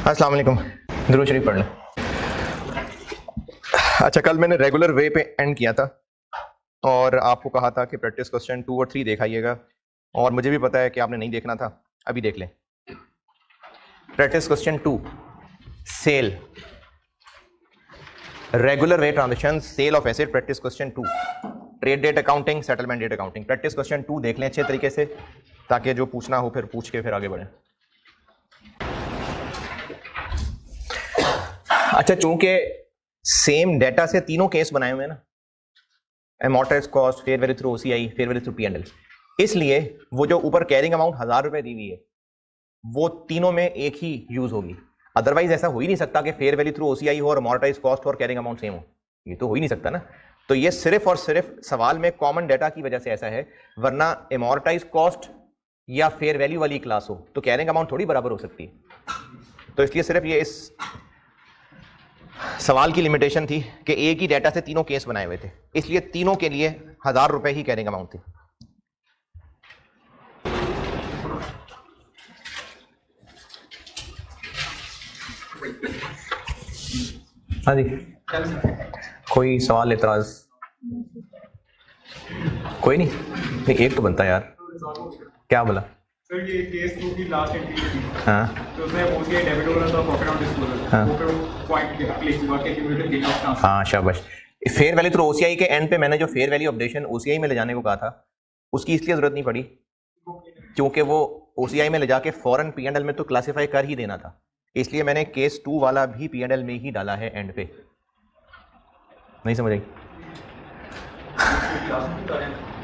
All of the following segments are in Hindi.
अस्सलाम वालेकुम। दुरूद शरीफ पढ़ लें। अच्छा, कल मैंने रेगुलर वे पे एंड किया था और आपको कहा था कि प्रैक्टिस क्वेश्चन 2 और 3 दिखाइएगा, और मुझे भी पता है कि आपने नहीं देखना था। अभी देख लें। Practice question 2, sale, regular way transaction, sale of asset. Practice question 2, trade date accounting, settlement date accounting. Practice question 2 देख लें अच्छे तरीके से, ताकि जो पूछना हो फिर पूछ के फिर आगे बढ़ें। अच्छा, चूंकि सेम डेटा से तीनों केस बनाए हुए हैं ना, amortised cost, fair value through OCI, fair value through P&L, इसलिए वो जो ऊपर कैरिंग अमाउंट 1000 रुपए दी हुई है वो तीनों में एक ही यूज होगी। अदरवाइज ऐसा हो ही नहीं सकता कि फेयर वैल्यू थ्रू ओसीआई हो और अमॉर्टाइज्ड कॉस्ट और कैरिंग अमाउंट सेम हो, ये तो हो ही नहीं सकता ना। तो ये सिर्फ और सिर्फ सवाल में कॉमन डेटा की वजह से ऐसा है, वरना अमॉर्टाइज्ड कॉस्ट या फेयर वैल्यू वाली क्लास हो तो कैरिंग अमाउंट थोड़ी बराबर हो सकती है। तो इसलिए सिर्फ ये इस सवाल की लिमिटेशन थी कि एक ही डेटा से तीनों केस बनाए हुए थे, इसलिए तीनों के लिए 1000 रुपए ही कैरिंग अमाउंट थी। हाँ जी, कोई सवाल एतराज? कोई नहीं, एक तो बनता है यार। क्या बोला सर? ये केस 2 की लास्ट एंट्री थी। हाँ, तो उसमें ओसीआई डेबिट हो रहा था, प्रॉफिट ऑन डिस्पोजल। हाँ, वो पे पॉइंट क्लिक हुआ कि क्यूमुलेटिव गेन ऑफ ट्रांसफर। हाँ, शाबाश। फेयर वैल्यू थ्रू ओसीआई के एंड पे मैंने जो फेयर वैल्यू अपडेशन ओसीआई में ले जाने को कहा था, उसकी इसलिए जरूरत नहीं पड़ी क्योंकि वो ओसीआई में ले जाके फौरन पी&एल में तो क्लासिफाई कर ही देना था, इसलिए मैंने केस 2 वाला भी पी&एल में ही डाला है एंड पे। नहीं समझ आई?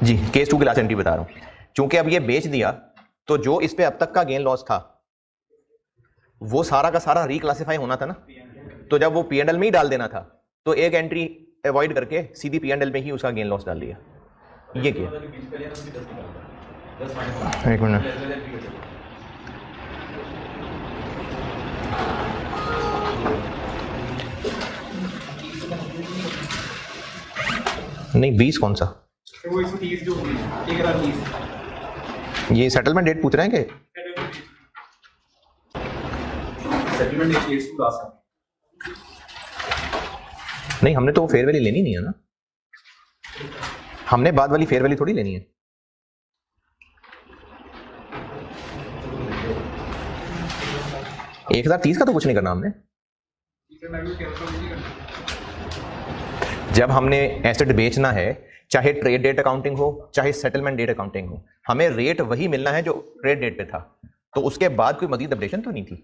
जी, केस 2 की लास्ट एंट्री बता रहा हूं। चूंकि अब ये बेच दिया तो जो इस पे अब तक का गेन लॉस था वो सारा का सारा रिक्लासिफाई होना था ना, तो जब वो पी&एल में ही डाल देना था तो एक एंट्री अवॉइड करके सीधी पी&एल में ही उसका गेन लॉस डाल दिया। ये किया। एक मिनट, नहीं 20 कौन सा? तो वो 130 जो हुई 1030। ये सेटलमेंट डेट पूछ रहे हैं कि सेटलमेंट डेट केस 2 लास्ट है। नहीं, हमने तो फेयर वैल्यू लेनी नहीं है ना, हमने बाद वाली फेयर वैल्यू थोड़ी लेनी है। एक 1030 का तो कुछ नहीं करना हमने। जब हमने एसेट बेचना है, चाहे ट्रेड डेट अकाउंटिंग हो चाहे सेटलमेंट डेट अकाउंटिंग हो, हमें रेट वही मिलना है जो ट्रेड डेट पे था, तो उसके बाद कोई मजीद अपडेशन तो नहीं थी।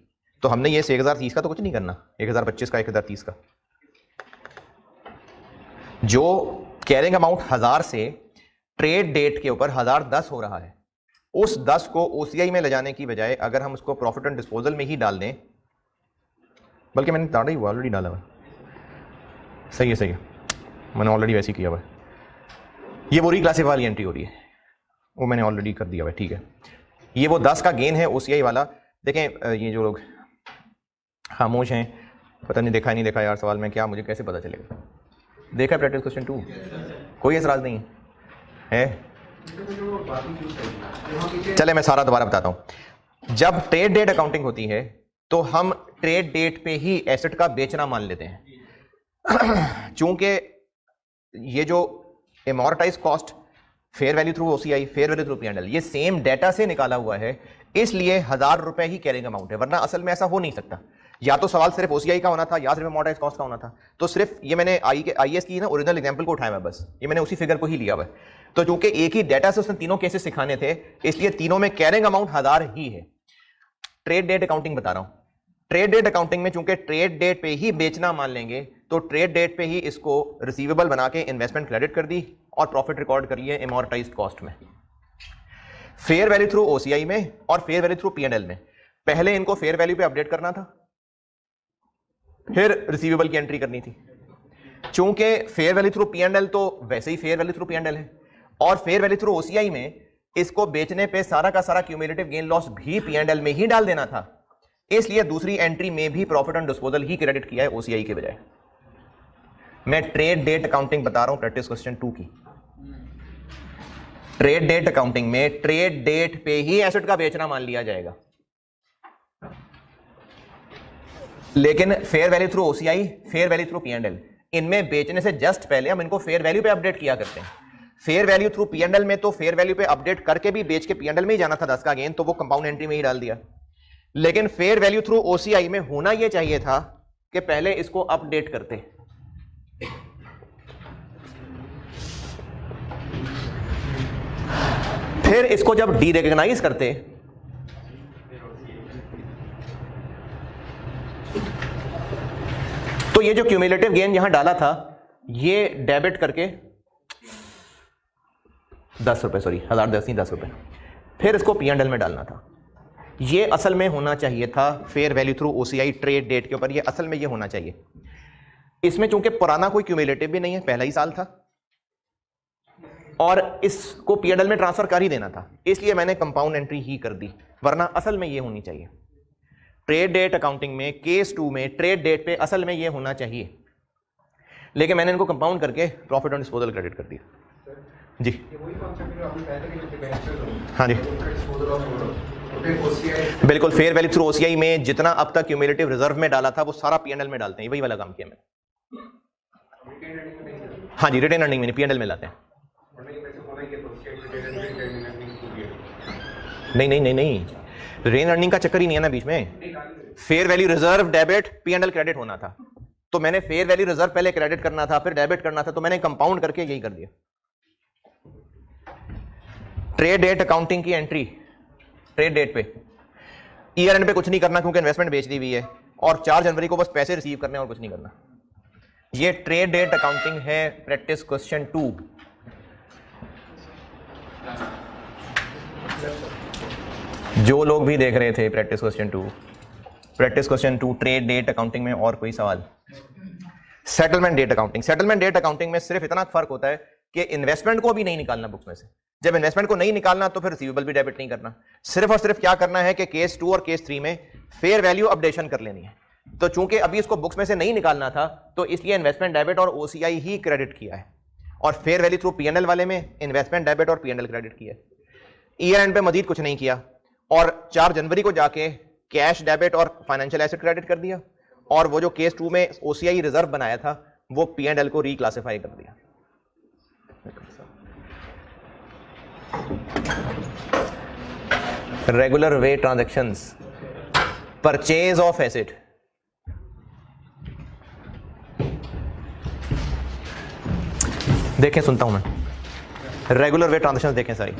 तो हमने ये 1030 का तो कुछ नहीं करना, 1025 का, 1030 का। जो कैरिंग अमाउंट 1000 से ट्रेड डेट के ऊपर 1010 हो रहा है, उस 10 को ओसीआई में ले जाने की बजाय अगर हम उसको प्रॉफिट एंड डिस्पोजल में ही डाल दें, बल्कि मैंने डाला ही ऑलरेडी डाला हुआ, सही है, सही है, मैंने ऑलरेडी वैसे ही किया हुआ है। ये वो रिक्लासिफाई वाली एंट्री हो रही है, वो मैंने ऑलरेडी कर दिया हुआ है, ठीक है। ये वो 10 का गेन है ओसीआई वाला। देखें, ये जो लोग खामोश हैं, पता नहीं देखा नहीं देखा यार सवाल में क्या, मुझे कैसे पता चलेगा? देखा प्रैक्टिस क्वेश्चन 2? कोई एतराज नहीं है? चले मैं सारा दोबारा बताता हूं। जब ट्रेड डेट अकाउंटिंग होती है तो हम ट्रेड डेट पे ही एसेट का बेचना मान लेते हैं। चूंकि ये जो amortised cost, fair value through OCI, fair value through P&L, ये सेम डेटा से निकाला हुआ है, इसलिए 1000 रुपए ही कैरिंग अमाउंट है, वरना असल में ऐसा हो नहीं सकता। या तो सवाल सिर्फ ओसीआई का होना था या सिर्फ अमॉर्टाइज्ड कॉस्ट का होना था। तो सिर्फ ये मैंने आईएएस की ना ओरिजिनल एग्जांपल को उठाया हुआ, बस ये मैंने उसी फिगर को ही लिया हुआ है। तो चूंकि एक ही डेटा से उसने तीनों केसेस सिखाने थे, इसलिए तीनों में कैरिंग अमाउंट 1000 ही है। ट्रेड डेट अकाउंटिंग बता रहा हूं। ट्रेड डेट अकाउंटिंग में चूंकि ट्रेड डेट पे ही बेचना मान लेंगे, तो ट्रेड डेट पे ही इसको रिसीवेबल बना के इन्वेस्टमेंट क्रेडिट कर दी और प्रॉफिट रिकॉर्ड कर लिए अमॉर्टाइज्ड कॉस्ट में। फेयर वैल्यू थ्रू ओसीआई में और फेयर वैल्यू थ्रू पी&एल में पहले इनको फेयर वैल्यू पे अपडेट करना था, फिर रिसीवेबल की एंट्री करनी थी। चूंकि फेयर वैल्यू थ्रू पी&एल तो वैसे ही फेयर वैल्यू थ्रू पी&एल है, और फेयर वैल्यू थ्रू ओसीआई में इसको बेचने पे सारा का सारा क्यूमुलेटिव गेन लॉस भी पी&एल में ही डाल देना था, इसलिए दूसरी एंट्री में भी profit and disposal he credit किया है ओसीआई के बजाय। मैं ट्रेड डेट अकाउंटिंग बता रहा हूं, प्रैक्टिस क्वेश्चन 2 की। ट्रेड डेट अकाउंटिंग में ट्रेड डेट पे ही एसेट का बेचना मान लिया जाएगा। लेकिन fair value through OCI, fair value through P&L, इनमें बेचने से जस्ट पहले हम इनको फेयर वैल्यू पे अपडेट किया करते हैं। फेयर वैल्यू थ्रू पी&एल में तो फेयर वैल्यू पे अपडेट करके भी बेच के पी&एल में ही जाना था 10 का गेन, तो वो कंपाउंड एंट्री में ही डाल दिया। लेकिन फेयर वैल्यू थ्रू ओसीआई में होना यह चाहिए था कि पहले इसको अपडेट करते, फिर इसको जब डी रिकॉग्नाइज करते तो ये जो क्यूमुलेटिव गेन यहां डाला था ये डेबिट करके 10 रुपए, सॉरी 1010 नहीं 10 रुपए, फिर इसको पी&एल में डालना था। ये असल में होना चाहिए था fair value through OCI trade date के ऊपर, ये असल में ये होना चाहिए। इसमें चूंकि पुराना कोई क्यूमुलेटिव भी नहीं है, पहला ही साल था और इसको पी&एल में ट्रांसफर कर ही देना था, इसलिए मैंने कंपाउंड एंट्री ही कर दी, वरना असल में ये होनी चाहिए। ट्रेड डेट अकाउंटिंग में केस 2 में ट्रेड डेट पे असल में ये होना चाहिए, लेकिन मैंने इनको कंपाउंड करके प्रॉफिट ऑन डिस्पोजल क्रेडिट कर दिया। जी हाँ जी बिल्कुल, फेयर वैल्यू थ्रू ओसीआई में जितना अब तक क्यूमुलेटिव रिजर्व में डाला था वो सारा पी&एल में डालते हैं, वही वाला काम किया मैंने। हाँ जी, रिटेन अर्निंग में पी&एल में लाते हैं। नहीं नहीं नहीं नहीं, रिटेन अर्निंग का चक्कर ही नहीं है ना बीच में। Fair value reserve debit P&L credit होना था, तो मैंने फेयर वैल्यू रिजर्व पहले क्रेडिट करना था फिर डेबिट करना था, तो मैंने कंपाउंड करके यही कर दिया। ट्रेड डेट अकाउंटिंग की एंट्री ट्रेड डेट पे, ईयर एंड पे कुछ नहीं करना क्योंकि इन्वेस्टमेंट बेच दी हुई है, और 4 जनवरी को बस पैसे रिसीव करने और कुछ नहीं करना। ये ट्रेड डेट अकाउंटिंग है प्रैक्टिस क्वेश्चन 2। जो लोग भी देख रहे थे practice question 2 trade date accounting में और कोई सवाल? Settlement date accounting, settlement date accounting में सिर्फ इतना फर्क होता है कि इन्वेस्टमेंट को भी नहीं निकालना बुक्स में से। जब इन्वेस्टमेंट को नहीं निकालना तो फिर रिसीवेबल भी डेबिट नहीं करना, सिर्फ और सिर्फ क्या करना है कि केस 2 और केस 3 में फेयर वैल्यू अपडेशन कर लेनी है। तो चूंकि अभी इसको बुक्स में से नहीं निकालना था तो इसलिए इन्वेस्टमेंट डेबिट और ओसीआई ही क्रेडिट किया है, और फेयर वैल्यू थ्रू पी&एल वाले में इन्वेस्टमेंट डेबिट और पी&एल क्रेडिट किया है। ईयर एंड पे मजीद कुछ नहीं किया, और 4 जनवरी को जाके कैश डेबिट और फाइनेंशियल एसेट क्रेडिट कर दिया, और वो जो केस 2 में ओसीआई रिजर्व बनाया था वो पी&एल को रिक्लासिफाई कर दिया। Regular way transactions, purchase of asset, देखें सुनता हूं मैं, रेगुलर वे ट्रांजैक्शंस देखें सारी।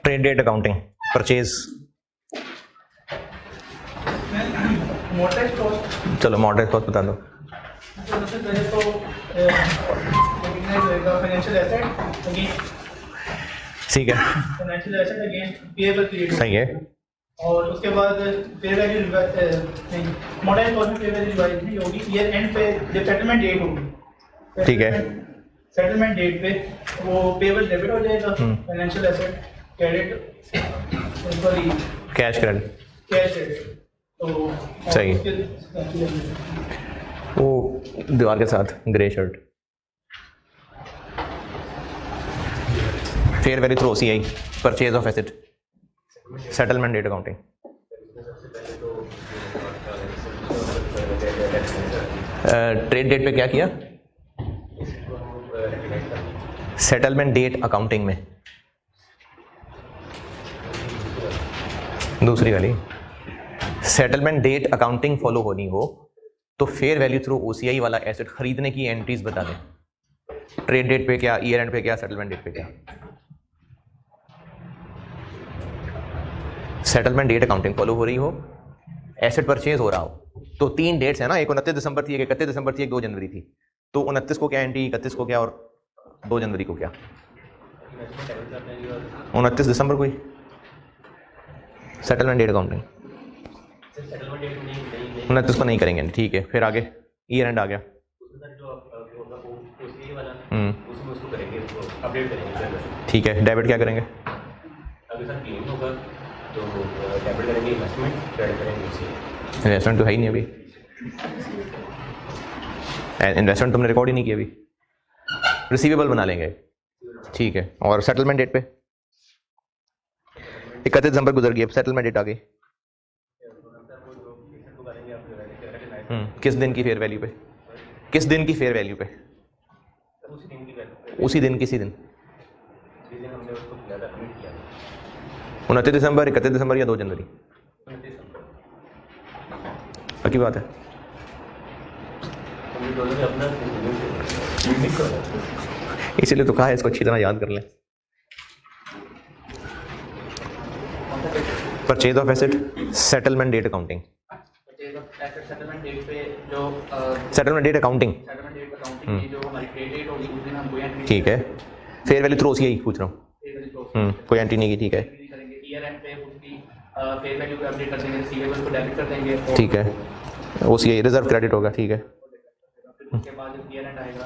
ट्रेड डेट अकाउंटिंग, परचेज, चलो मॉडरेट कॉस्ट बता दो। सबसे पहले तो फाइनेंशियल एसेट ठीक है, financial asset against payable create सही है, और उसके बाद फेयर वैल्यू मॉडरेट कॉस्ट में फेयर वैल्यू रिवाइज नहीं होगी, ईयर एंड पे जब सेटलमेंट डेट होगी, ठीक है, सेटलमेंट डेट पे वो पेएबल डेबिट हो जाएगा, financial asset credit, sorry cash credit, cash credit, तो सही। वो दीवार के साथ grey shirt, fair value through OCI, purchase of asset, settlement date accounting. Trade date पे क्या किया? सेटलमेंट डेट अकाउंटिंग में दूसरी वाली सेटलमेंट डेट अकाउंटिंग फॉलो होनी हो तो फेयर वैल्यू थ्रू ओसीआई वाला एसेट खरीदने की एंट्रीज बता दें। ट्रेड डेट पे क्या, ईयर एंड पे क्या, सेटलमेंट डेट पे क्या। सेटलमेंट डेट अकाउंटिंग फॉलो हो रही हो, एसेट परचेज हो रहा हो, तो 3 डेट्स है ना, एक 29 दिसंबर थी, एक 31 दिसंबर थी, एक 2 जनवरी थी। तो 29 को क्या एंट्री, 31 को क्या, और 2 जनवरी को क्या? 29 दिसंबर को ही settlement date accounting settlement date नहीं ना, तो उसको नहीं करेंगे, ठीक है। फिर आगे ईयर एंड आ गया, उसमें सर जो होगा वो उसी वाला हम्म, उसमें उसको करेंगे, उसको अपडेट करेंगे। ठीक है। डेबिट क्या करेंगे? अगर सर क्लेम होगा तो डेबिट करेंगे, इन्वेस्टमेंट क्रेडिट करेंगे उसे। इन्वेस्टमेंट तो है ही नहीं अभी, इन्वेस्टमेंट तुमने रिकॉर्ड ही नहीं किया अभी। रिसीवेबल बना लेंगे, ठीक है। और सेटलमेंट डेट पे 31 दिसंबर गुजर गई, अब सेटलमेंट डेट आ गई। किस दिन की फेयर वैल्यू पे? किस दिन की फेयर वैल्यू पे? उसी दिन की उसी दिन, किसी दिन? जिस दिन हमने उसको किया था, कमिट किया 29 दिसंबर, 31 दिसंबर या 2 जनवरी? 29 दिसंबर। पक्की बात है? हम दोनों ने अपना इसीलिए तो कहा है इसको अच्छी तरह याद कर लें। Purchase of asset, settlement date accounting, settlement date पे जो settlement date accounting, settlement date accounting की जो हमारी ट्रेड डेट होगी उस दिन हम कोई एंट्री ठीक है। फेयर वैल्यू थ्रू यही पूछ रहा हूँ, कोई एंट्री नहीं की, ठीक है, करेंगे। ईयर एंड पे उसकी फेयर वैल्यू पे अपडेट कर देंगे, रिसीवेबल को डेबिट कर देंगे, ठीक है। उसी रिजर्व क्रेडिट होगा, ठीक है। उसके बाद जब ईयर एंड आएगा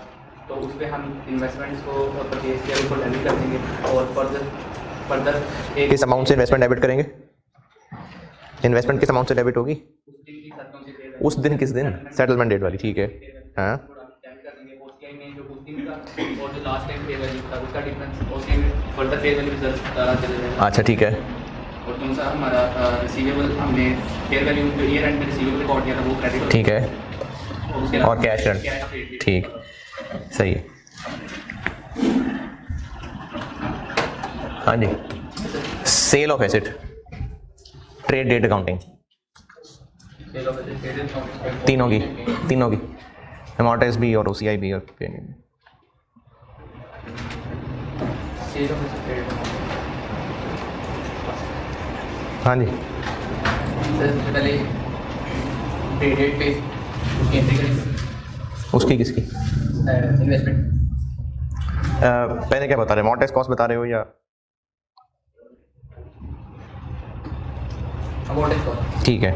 तो उस पर हम इन्वेस्टमेंट्स को परचेज किया उसको डेबिट कर देंगे और फर्दर एक किस अमाउंट से इन्वेस्टमेंट डेबिट करेंगे? इन्वेस्टमेंट किस अमाउंट से डेबिट होगी? उस दिन की साथ कौन सी फेयर उस दिन किस दिन? सेटलमेंट डेट वाली, ठीक है। हाँ, डेबिट कर देंगे। ओसीआई में जो उस दिन का और जो लास्ट टाइम फेयर वैल्यू था उसका डिफरेंस ओसीआई में फर्दर फेयर वैल्यू रिजर्व चले जाएगा। अच्छा, ठीक है। और दूसरा हमारा रिसीवेबल हमने फेयर वैल्यू जो ईयर एंड में रिसीवेबल रिकॉर्ड किया था वो क्रेडिट ठीक है। उसके और कैश रन, ठीक, सही है। हाँ जी। Sale of asset, trade date accounting, तीनों की अमाउंटाइज भी और ओसीआई भी और पेमेंट। हाँ जी। सबसे पहले ट्रेड डेट पे उसकी एंट्री करेंगे, उसकी किसकी? इन्वेस्टमेंट पहले क्या बता रहे, अमाउंटाइज कॉस्ट बता रहे हो या? अमाउंट कॉस्ट, ठीक है।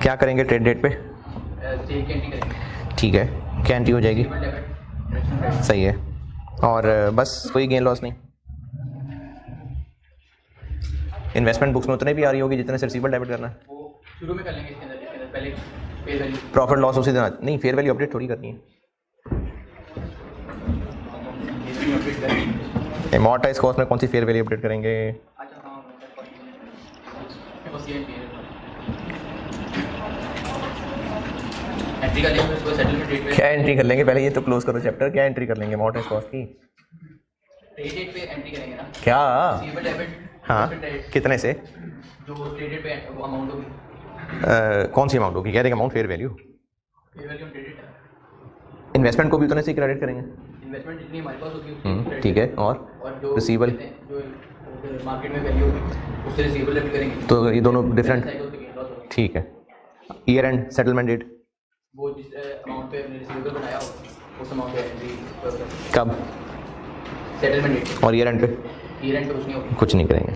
क्या करेंगे ट्रेड डेट पे? सेल की एंट्री करेंगे, ठीक है, क्या एंट्री हो जाएगी? डेबिट सही है। और बस कोई गेन लॉस नहीं? इन्वेस्टमेंट बुक्स में उतने भी आ रही होगी जितने से रिसीवेबल डेबिट करना है? वो शुरू में कर लेंगे। इसके अंदर पहले फेयर वैल्यू प्रॉफिट लॉस उसी दिन नहीं, फेयर वैल्यू अपडेट थोड़ी करनी है। अपडेट करेंगे। अमॉर्टाइज कॉस्ट में कौन सी फेयर वैल्यू अपडेट करेंगे? अच्छा हाँ बस ये एंट्री कर लेंगे उसको सेटलमेंट डेट पे। क्या एंट्री कर लेंगे? पहले ये तो क्लोज करो चैप्टर। क्या एंट्री कर लेंगे अमॉर्टाइज कॉस्ट की? ट्रेड डेट पे एंट्री करेंगे ना, क्या? Receivable debit. हाँ, कितने से? जो ट्रेड डेट पे वो अमाउंट होगी, कौन सी अमाउंट होगी? कह रहे amount fair value. Fair value trade date है। इन्वेस्टमेंट को भी उतने से क्रेडिट करेंगे, इन्वेस्टमेंट जितनी हमारे पास होगी उसकी ठीक है। और जो रिसीवेबल जो मार्केट में वैल्यू होगी उससे रिसीवेबल डेबिट करेंगे। तो ये दोनों डिफरेंट, साइकिल पे गेन लॉस होगा। ठीक है। ईयर एंड सेटलमेंट डेट वो जिस अमाउंट पे हमने रिसीवेबल बनाया हो उस अमाउंट पे एंट्री कब? Settlement date. और ईयर एंड पे ईयर एंड पे कुछ नहीं होगा। कुछ नहीं करेंगे।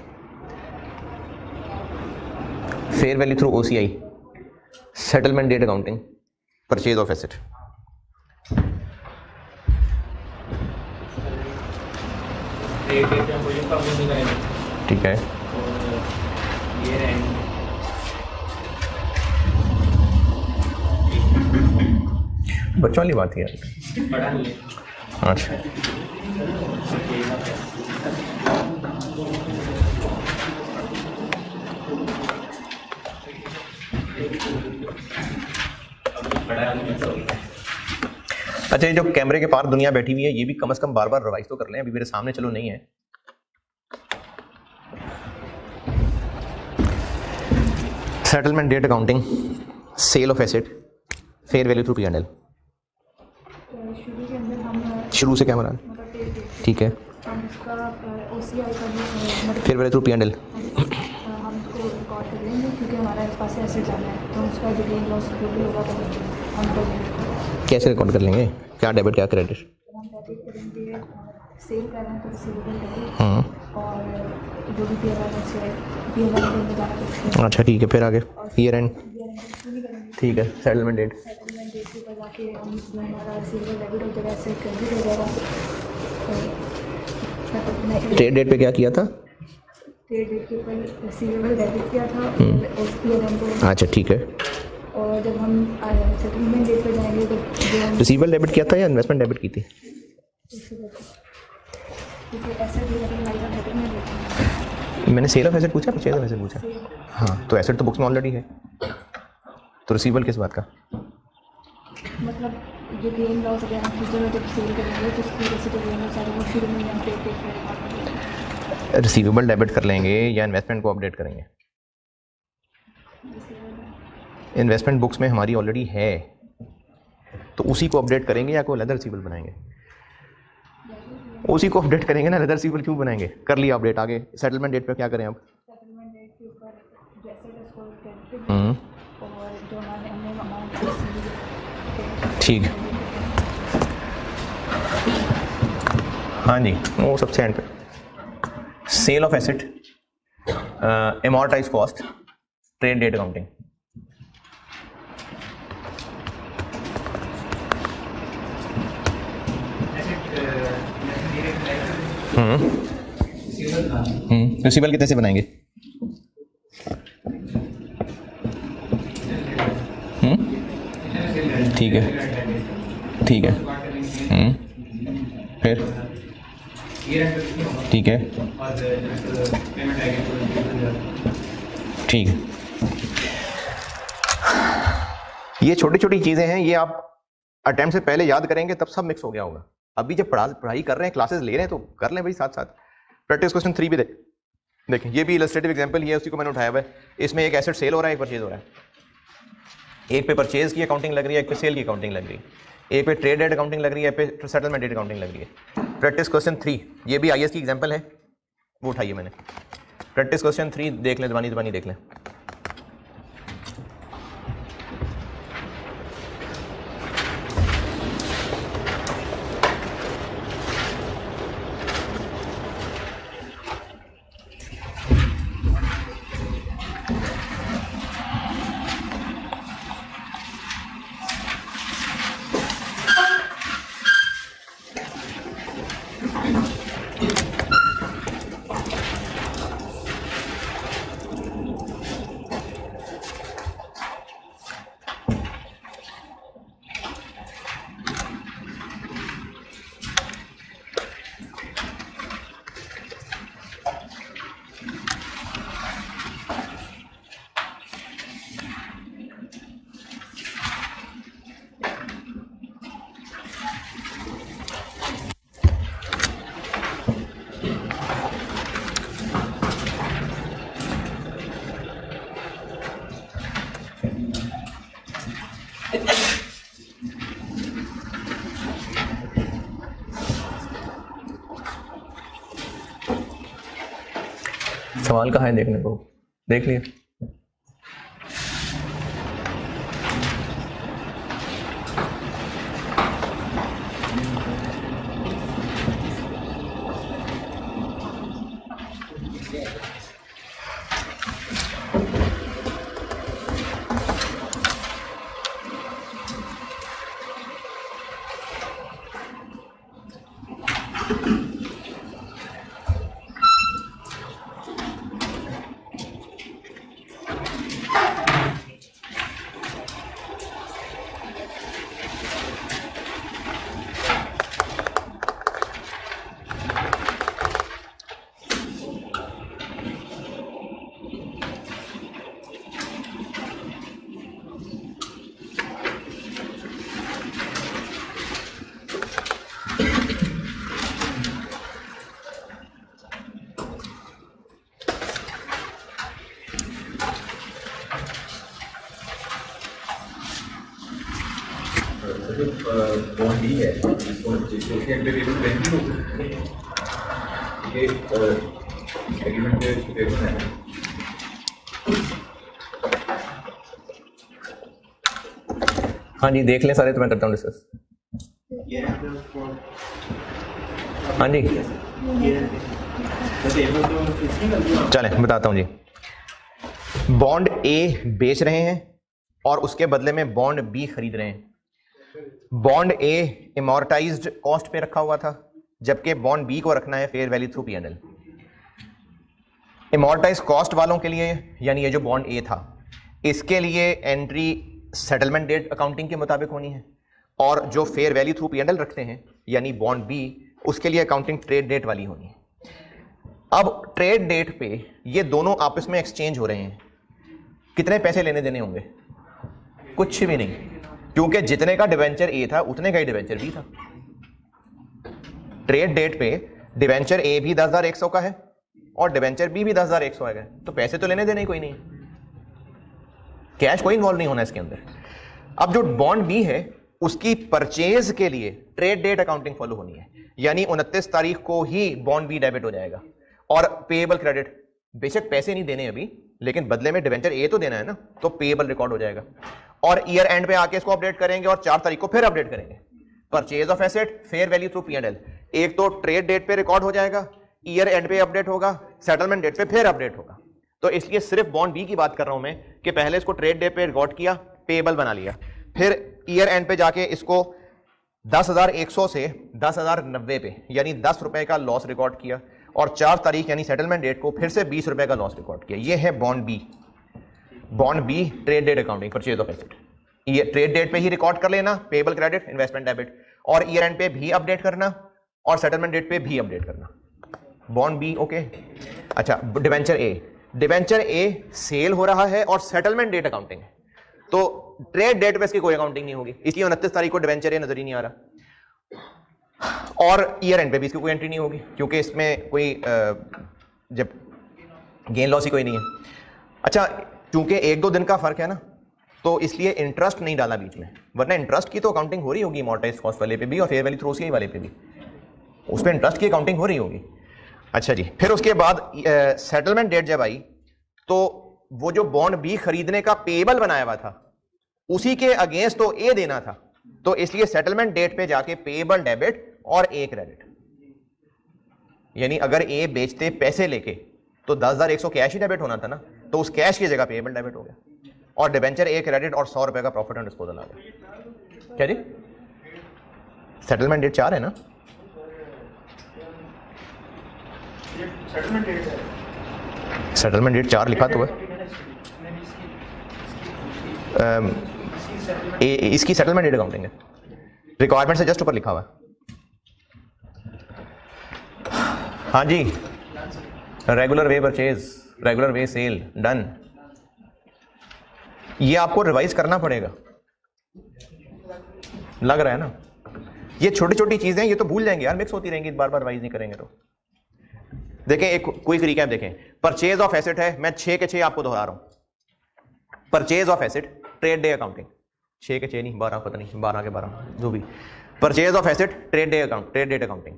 Fair value through OCI, settlement date accounting, purchase of asset. Trade date में कोई प्रॉब्लम नहीं करेंगे। ठीक है। और ईयर एंड बच्चों वाली बात है यार। पढ़ा नहीं है। अच्छा, अच्छा, ये जो कैमरे के पार दुनिया बैठी हुई है ये भी कम से कम बार बार रिवाइज तो कर लें। अभी मेरे सामने चलो नहीं है। Settlement date accounting, sale of asset, fair value through P&L। शुरू के अंदर हम शुरू से क्या बना? ठीक है। हम उसका OCI का भी मतलब फेयर वैल्यू थ्रू P&L हम उसको रिकॉर्ड कर लेंगे क्योंकि हमारे पास से एसेट जाना है तो उसका जो गेन लॉस जो भी होगा तो हम कर लेंगे। कैसे रिकॉर्ड कर लेंगे? क्या डेबिट क्या क्रेडिट? हम डेबिट करेंगे, सेल कर रहे हैं तो रिसीवेबल डेबिट और जो भी PLN से PLN में जाना कुछ अच्छा ठीक है, फिर आगे ईयर एंड नहीं करेंगे। ठीक है, सेटलमेंट डेट सेटलमेंट डेट के ऊपर जाके हम जो हमारा रिसीवेबल डेबिट हो जाएगा, ऐसे क्रेडिट हो जाएगा। ट्रेड डेट पे क्या किया था? ट्रेड डेट के ऊपर रिसीवेबल डेबिट किया था और PLN को। अच्छा ठीक है, और जब हम सेटलमेंट डेट पे जाएंगे तो जो हम रिसीवेबल डेबिट किया था या इन्वेस्टमेंट डेबिट की थी? क्योंकि ऐसा भी हमारे साथ डेबिट में देते हैं। मैंने सेल ऑफ एसेट पूछा, परचेज ऑफ एसेट पूछा। हाँ, तो एसेट तो बुक्स में ऑलरेडी है, तो रिसीवेबल किस बात का? मतलब जो गेन लॉस अगर हम फ्यूचर में जब सेल करेंगे तो उसकी वजह से जो गेन लॉस आएगा वो शुरू में हम पे करेंगे। रिसीवेबल डेबिट कर लेंगे या इन्वेस्टमेंट को अपडेट करेंगे? इन्वेस्टमेंट बुक्स में हमारी ऑलरेडी है, तो उसी को अपडेट करेंगे या कोई अलग रिसीवेबल बनाएंगे? उसी को अपडेट करेंगे ना, अदर रिसीवेबल क्यों बनाएंगे? कर लिया अपडेट, आगे सेटलमेंट डेट पे क्या करें अब? सेटलमेंट डेट के ऊपर जैसे उसको क्रेडिट और जो हमने अमाउंट रिसीव ठीक, हाँ जी, वो सबसे एंड पे sale of asset, amortise cost, trade date accounting. Receivable कितने से बनाएंगे? ठीक है, ठीक है, फिर ठीक है, ठीक है। ये छोटी छोटी चीजें हैं, ये आप अटेम्प्ट से पहले याद करेंगे तब सब मिक्स हो गया होगा। अभी जब पढ़ाई कर रहे हैं, क्लासेस ले रहे हैं, तो कर लें भाई साथ साथ। प्रैक्टिस क्वेश्चन 3 भी देखें, ये भी इलस्ट्रेटिव एग्जांपल ही है, उसी को मैंने उठाया हुआ है। इसमें एक एसेट सेल हो रहा है, एक परचेज हो रहा है। एक पे परचेज की अकाउंटिंग लग रही है, एक पे सेल की अकाउंटिंग लग रही है। एक पे ट्रेड डेट अकाउंटिंग लग रही है, एक पे सेटलमेंट डेट अकाउंटिंग लग रही है। प्रैक्टिस क्वेश्चन 3, ये भी IAS की एग्जाम्पल है, वो उठाइए मैंने। प्रैक्टिस क्वेश्चन 3 देख लें, जबानी देख लें। सवाल कहाँ है देखने को? देख लिए। बॉन्ड ही है, इसके एग्रीमेंट वेंटी हो ये एग्रीमेंट के पेपर है। हाँ जी, देख लें सारे, तो मैं करता हूँ डिस्कस। हाँ जी, चलें बताता हूं जी। बॉन्ड ए बेच रहे हैं और उसके बदले में बॉन्ड बी खरीद रहे हैं। बॉन्ड ए इमोर्टाइज्ड कॉस्ट पे रखा हुआ था, जबकि बॉन्ड बी को रखना है fair value through P&L. Amortise cost वालों के लिए, यानी ये जो बॉन्ड ए था, इसके लिए एंट्री सेटलमेंट डेट अकाउंटिंग के मुताबिक होनी है, और जो फेयर वैल्यू थ्रू पीएनएल रखते हैं यानी बॉन्ड बी, उसके लिए अकाउंटिंग ट्रेड डेट वाली होनी है। अब ट्रेड डेट पे ये दोनों आपस में एक्सचेंज हो रहे हैं, कितने पैसे लेने देने होंगे? कुछ भी नहीं, क्योंकि जितने का डिवेंचर ए था उतने का ही डिवेंचर बी था। ट्रेड डेट पे डिवेंचर ए भी 10,100 का है और डिवेंचर बी भी 10,100 है, तो पैसे तो लेने देने ही कोई नहीं, कैश कोई इन्वॉल्व नहीं होना इसके अंदर। अब जो बॉन्ड बी है उसकी परचेज के लिए ट्रेड डेट अकाउंटिंग फॉलो होनी है, यानी 29 तारीख को ही बॉन्ड बी डेबिट हो जाएगा। और पेएबल क्रेडिट, बेशक पैसे नहीं देने अभी, लेकिन बदले में डिवेंचर ए तो देना है ना, तो पेएबल रिकॉर्ड हो जाएगा। और ईयर एंड पे आके इसको अपडेट करेंगे और 4 तारीख को फिर अपडेट करेंगे। Purchase of asset fair value through PNL, एक तो ट्रेड डेट पे रिकॉर्ड हो जाएगा, ईयर एंड पे अपडेट होगा, सेटलमेंट डेट पे फिर अपडेट होगा। तो इसलिए सिर्फ बॉन्ड बी की बात कर रहा हूं मैं कि पहले इसको ट्रेड डेट पे रिकॉर्ड किया, पेएबल बना लिया, फिर ईयर एंड पे जाके इसको 10,100 से 10,090 पे यानी 10 रुपए का लॉस रिकॉर्ड किया, और 4 तारीख यानी सेटलमेंट डेट को फिर से 20 रुपए का लॉस रिकॉर्ड किया। ये है bond B. Bond B trade date accounting, purchase of asset. ये ट्रेड डेट पे ही रिकॉर्ड कर लेना, पेएबल क्रेडिट, इन्वेस्टमेंट डेबिट, और ईयर एंड पे भी अपडेट करना और सेटलमेंट डेट पे भी अपडेट करना। Bond B okay. अच्छा, debenture A, debenture A sale हो रहा है और सेटलमेंट डेट अकाउंटिंग है, तो ट्रेड डेट पे इसकी कोई अकाउंटिंग नहीं होगी, इसलिए 29 तारीख को डिवेंचर ए नजर ही नहीं आ रहा, और ईयर एंड पे भी इसकी कोई एंट्री नहीं होगी, क्योंकि इसमें कोई जब गेन लॉस ही कोई नहीं है। अच्छा, क्योंकि 1-2 दिन का फर्क है ना, तो इसलिए इंटरेस्ट नहीं डाला बीच में, वरना इंटरेस्ट की तो अकाउंटिंग हो रही होगी अमोर्टाइज्ड कॉस्ट वाले पे भी और फेयर वैल्यू थ्रू ओसीआई वाले पे भी, उस पर इंटरेस्ट की अकाउंटिंग हो रही होगी। अच्छा जी, फिर उसके बाद सेटलमेंट डेट जब आई, तो वो जो बॉन्ड बी खरीदने का पेएबल बनाया हुआ था उसी के अगेंस्ट तो ए देना था, तो इसलिए सेटलमेंट डेट पे जाके पेएबल डेबिट और ए क्रेडिट, यानी अगर ए बेचते पैसे लेके तो 10,100 कैश ही डेबिट होना था ना, तो उस कैश की जगह पेएबल डेबिट हो गया, और डिवेंचर ए क्रेडिट और 100 रुपए का प्रॉफिट ऑन डिस्पोजल आ गया। क्या जी? सेटलमेंट डेट 4 है ना? सेटलमेंट डेट 4 लिखा तो है। इसकी सेटलमेंट डेट अकाउंटिंग है, रिक्वायरमेंट से जस्ट ऊपर लिखा हुआ है। हाँ जी, regular way purchase, regular way sale, done. ये आपको रिवाइज करना पड़ेगा, लग रहा है ना? ये छोटी छोटी चीजें ये तो भूल जाएंगे यार, मिक्स होती रहेंगी, बार बार रिवाइज नहीं करेंगे तो। देखें, एक क्विक रिकैप देखें। परचेज ऑफ एसेट है, मैं 6 के 6 आपको दोहरा रहा हूं। Purchase of asset trade day accounting, 6 के 6 नहीं, 12 पता नहीं, 12 के 12 जो भी। Purchase of asset trade day account, trade date accounting.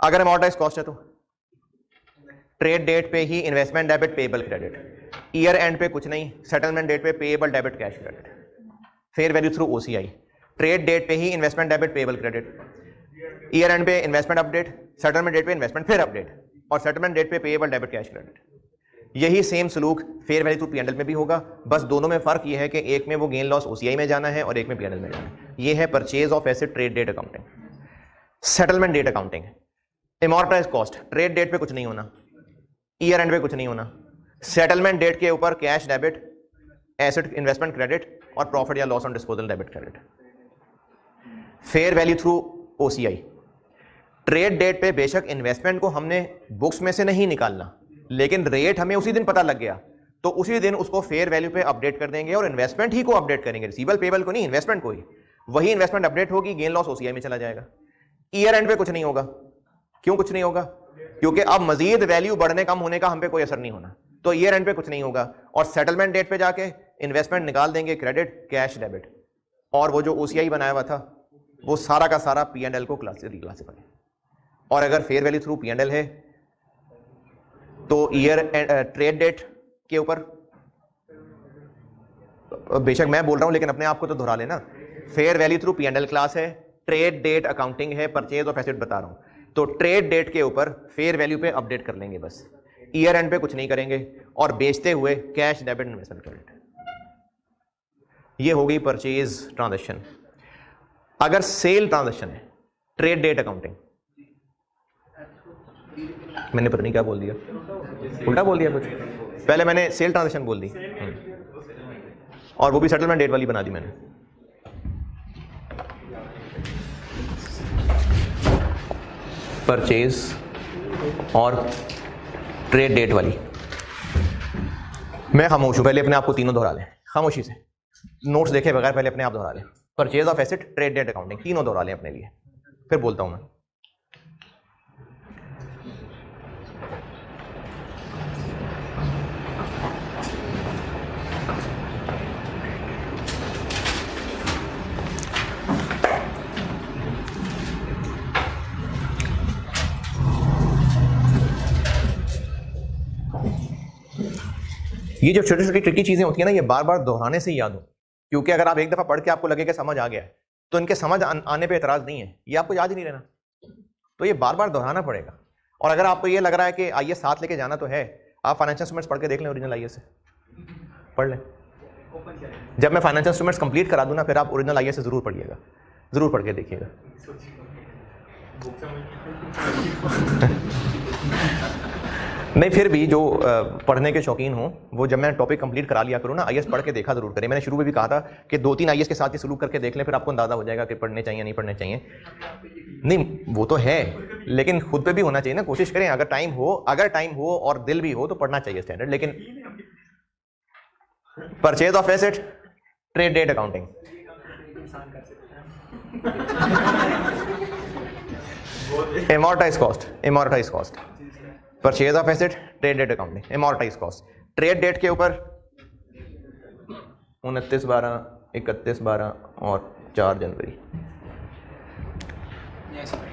अगर अमोर्टाइज कॉस्ट है तो ट्रेड डेट पे ही investment debit, payable credit, year end पे कुछ नहीं, सेटलमेंट डेट पे payable debit, cash credit, fair value through OCI. Trade date पे ही investment debit, payable credit, year end पे इन्वेस्टमेंट अपडेट, सेटलमेंट डेट पे इन्वेस्टमेंट फिर अपडेट, और सेटलमेंट डेट पे पेएबल डेबिट, कैश क्रेडिट। यही सेम सलूक फेयर वैल्यू थ्रू पीएनएल में भी होगा, बस दोनों में फर्क यह है कि एक में वो गेन लॉस ओसीआई में जाना है और एक में पीएनएल में जाना है। ये है purchase of asset trade date accounting. Settlement date accounting, amortise cost trade date पे कुछ नहीं होना, ईयर एंड पे कुछ नहीं होना, सेटलमेंट डेट के ऊपर cash debit, asset investment credit और प्रॉफिट या loss on disposal debit credit. Fair value through OCI, trade date पे बेशक इन्वेस्टमेंट को हमने बुक्स में से नहीं निकालना, लेकिन रेट हमें उसी दिन पता लग गया तो उसी दिन उसको फेयर वैल्यू पे अपडेट कर देंगे और इन्वेस्टमेंट ही को अपडेट करेंगे, रिसीवेबल पेएबल को नहीं, इन्वेस्टमेंट को ही। वही इन्वेस्टमेंट अपडेट होगी, गेन लॉस ओसीआई में चला जाएगा। ईयर एंड पे कुछ नहीं होगा। क्यों कुछ नहीं होगा? क्योंकि अब मजीद वैल्यू बढ़ने कम होने का हम पे कोई असर नहीं होना, तो ईयर एंड पे कुछ नहीं होगा। और सेटलमेंट डेट पे जाके इन्वेस्टमेंट निकाल देंगे, क्रेडिट, कैश, डेबिट, और वो जो ओसीआई बनाया हुआ था वो सारा का सारा पीएनएल को रिक्लासिफाई। और अगर फेयर वैल्यू थ्रू पीएनएल है तो ईयर ट्रेड डेट के ऊपर, बेशक मैं बोल रहा हूं लेकिन अपने आप को तो दोहरा लेना, fair value through PNL class है, ट्रेड डेट अकाउंटिंग है, परचेज ऑफ एसेट बता रहा हूं। तो ट्रेड डेट के ऊपर फेयर वैल्यू पे अपडेट कर लेंगे बस, ईयर एंड पे कुछ नहीं करेंगे, और बेचते हुए कैश डेबिट इन्वेस्टमेंट क्रेडिट। ये हो गई परचेज ट्रांजैक्शन। अगर सेल ट्रांजैक्शन है, ट्रेड डेट अकाउंटिंग, मैंने पता नहीं क्या बोल दिया, उल्टा बोल दिया कुछ, पहले मैंने सेल ट्रांजैक्शन बोल दी और वो भी सेटलमेंट डेट वाली बना दी मैंने। परचेज और ट्रेड डेट वाली। मैं खामोश हूं, पहले अपने आप को तीनों दोहरा लें खामोशी से, नोट्स देखे बगैर पहले अपने आप दोहरा लें। Purchase of asset, trade date accounting, तीनों दोहरा लें अपने लिए, फिर बोलता हूं मैं। ये जो छोटी छोटी ट्रिकी चीजें होती है ना, ये बार बार दोहराने से ही याद हो, क्योंकि अगर आप एक दफा पढ़ के आपको लगे कि समझ आ गया है, तो इनके समझ आने पे एतराज नहीं है, ये आपको याद ही नहीं रहना, तो ये बार बार दोहराना पड़ेगा। और अगर आपको ये लग रहा है कि आईएएस साथ लेके जाना तो है, आप फाइनेंशियल इंस्ट्रूमेंट्स पढ़ के देख लें, ओरिजिनल आईएएस से पढ़ लें। जब मैं फाइनेंशियल इंस्ट्रूमेंट्स कंप्लीट करा दूं ना, फिर आप ओरिजिनल आईएएस से जरूर पढ़िएगा, जरूर पढ़ के देखिएगा। नहीं, फिर भी जो पढ़ने के शौकीन हो, वो जब मैं टॉपिक कंप्लीट करा लिया करूँ ना, आईएएस पढ़ के देखा जरूर करें। मैंने शुरू में भी कहा था कि 2-3 आईएएस के साथ ही सलूक करके देख लें, फिर आपको अंदाजा हो जाएगा कि पढ़ने चाहिए नहीं पढ़ने चाहिए। नहीं, वो तो है, लेकिन खुद पे भी होना चाहिए ना, कोशिश करें। अगर टाइम हो और दिल भी हो तो पढ़ना चाहिए स्टैंडर्ड। लेकिन purchase of asset, trade date accounting, amortise cost, purchase of asset, trade date accounting, amortise cost. Trade date के ऊपर 29/12, 31/12 और 4 जनवरी।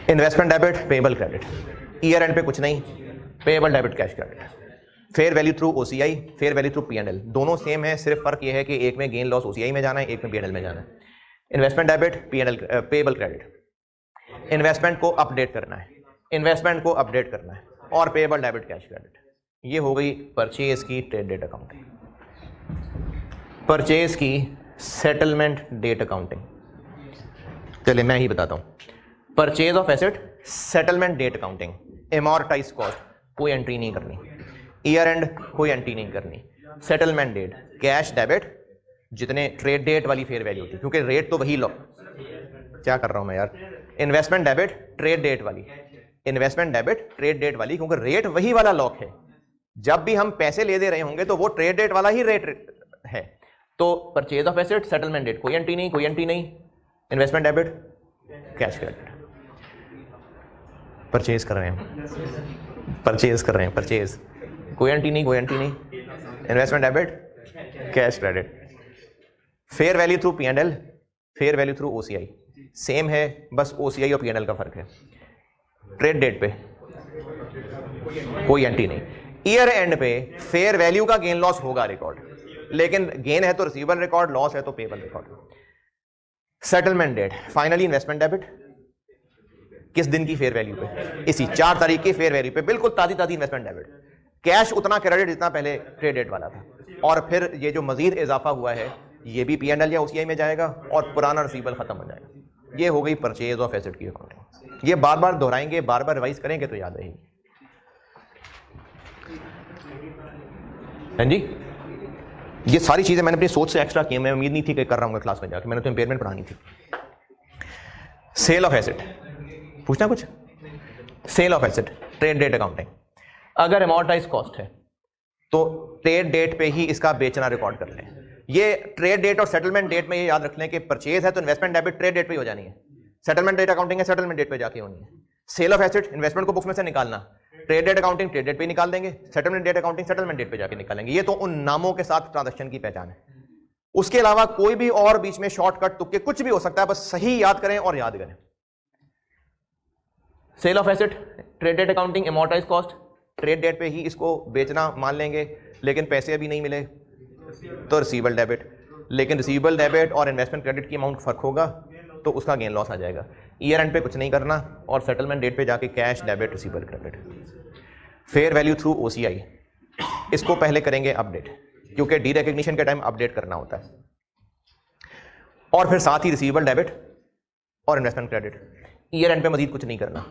Investment debit, payable credit, year end पे कुछ नहीं, payable debit, cash credit. Fair value through OCI, fair value through P&L, दोनों सेम है, सिर्फ फर्क ये है कि एक में गेन लॉस ओसीआई में जाना है, एक में पीएनएल में जाना है। Investment debit, PNL, payable credit, investment को अपडेट करना है, और पेएबल डेबिट, कैश क्रेडिट। ये हो गई परचेज की ट्रेड डेट अकाउंटिंग। परचेज की सेटलमेंट डेट अकाउंटिंग, चलिए मैं ही बताता हूं। Purchase of asset, settlement date accounting, amortise cost कोई एंट्री नहीं करनी, ईयर एंड कोई एंट्री नहीं करनी, सेटलमेंट डेट, कैश डेबिट, जितने ट्रेड डेट वाली फेयर वैल्यू होती है, क्योंकि रेट तो वही लो, क्या कर रहा हूं मैं यार। इन्वेस्टमेंट डेबिट, ट्रेड डेट वाली, इन्वेस्टमेंट डेबिट, ट्रेड डेट वाली, क्योंकि रेट वही वाला लॉक है। जब भी हम पैसे ले दे रहे होंगे तो वो ट्रेड डेट वाला ही रेट है। तो purchase of asset, settlement date, कोई एंट्री नहीं, investment debit, cash credit. Purchase कर रहे हैं, कोई एंट्री नहीं, investment debit, cash credit. Fair value through PNL, fair value through OCI, same है, बस ओसीआई और पीएनएल का फर्क है। ट्रेड डेट पे कोई एंट्री नहीं, ईयर एंड पे फेयर वैल्यू का गेन लॉस होगा रिकॉर्ड, लेकिन गेन है तो रिसीवेबल रिकॉर्ड, लॉस है तो payable record. Settlement date, finally investment debit, किस दिन की फेयर वैल्यू पे, इसी 4 तारीख की फेयर वैल्यू पे, बिल्कुल ताजी इन्वेस्टमेंट डेबिट। कैश उतना क्रेडिट जितना पहले ट्रेड डेट वाला था, और फिर ये जो मजीद इजाफा हुआ है ये भी पीएनएल या ओसीआई में जाएगा और पुराना रिसीवेबल खत्म हो जाएगा। ये हो गई परचेज ऑफ एसेट की अकाउंटिंग। ये बार बार दोहराएंगे, बार बार रिवाइज करेंगे तो याद रहेगी। हाँ जी, ये सारी चीजें मैंने अपनी सोच से एक्स्ट्रा की, मैं उम्मीद नहीं थी कि कर रहा हूँ क्लास में जाके, मैंने तो इंपेयरमेंट पढ़ानी थी। सेल ऑफ एसेट, पूछना कुछ? Sale of asset, trade date accounting. अगर अमोर्टाइज कॉस्ट है तो ट्रेड डेट पे ही इसका बेचना रिकॉर्ड कर लें। ये ट्रेड डेट और सेटलमेंट डेट में ये याद रख लें कि परचेज है तो इन्वेस्टमेंट डेबिट ट्रेड डेट पे हो जानी है, सेटलमेंट डेट अकाउंटिंग है सेटलमेंट डेट पे जाके होनी है। सेल ऑफ एसेट, इन्वेस्टमेंट को बुक्स में से निकालना, trade date accounting trade date पे निकाल देंगे, settlement date accounting settlement date पे जाके निकालेंगे। ये तो उन नामों के साथ ट्रांजैक्शन की पहचान है। उसके अलावा कोई भी और बीच में शॉर्टकट तुक्के कुछ भी हो सकता है, बस सही याद करें और याद करें। Sale of asset, trade date accounting, amortise cost, trade date पे ही इसको बेचना मान लेंगे, लेकिन पैसे अभी नहीं मिले तो रिसीवेबल डेबिट, लेकिन रिसीवेबल डेबिट और इन्वेस्टमेंट क्रेडिट की अमाउंट फर्क होगा तो उसका गेन लॉस आ जाएगा। ईयर एंड पे कुछ नहीं करना और सेटलमेंट डेट पे जाके cash, debit, receivable, credit, fair value through OCI, इसको पहले करेंगे अपडेट, क्योंकि डी रिकग्निशन के टाइम अपडेट करना होता है। और फिर साथ ही रिसीवेबल, डेबिट और इन्वेस्टमेंट क्रेडिट। ईयर एंड पे मजीद कुछ नहीं करना,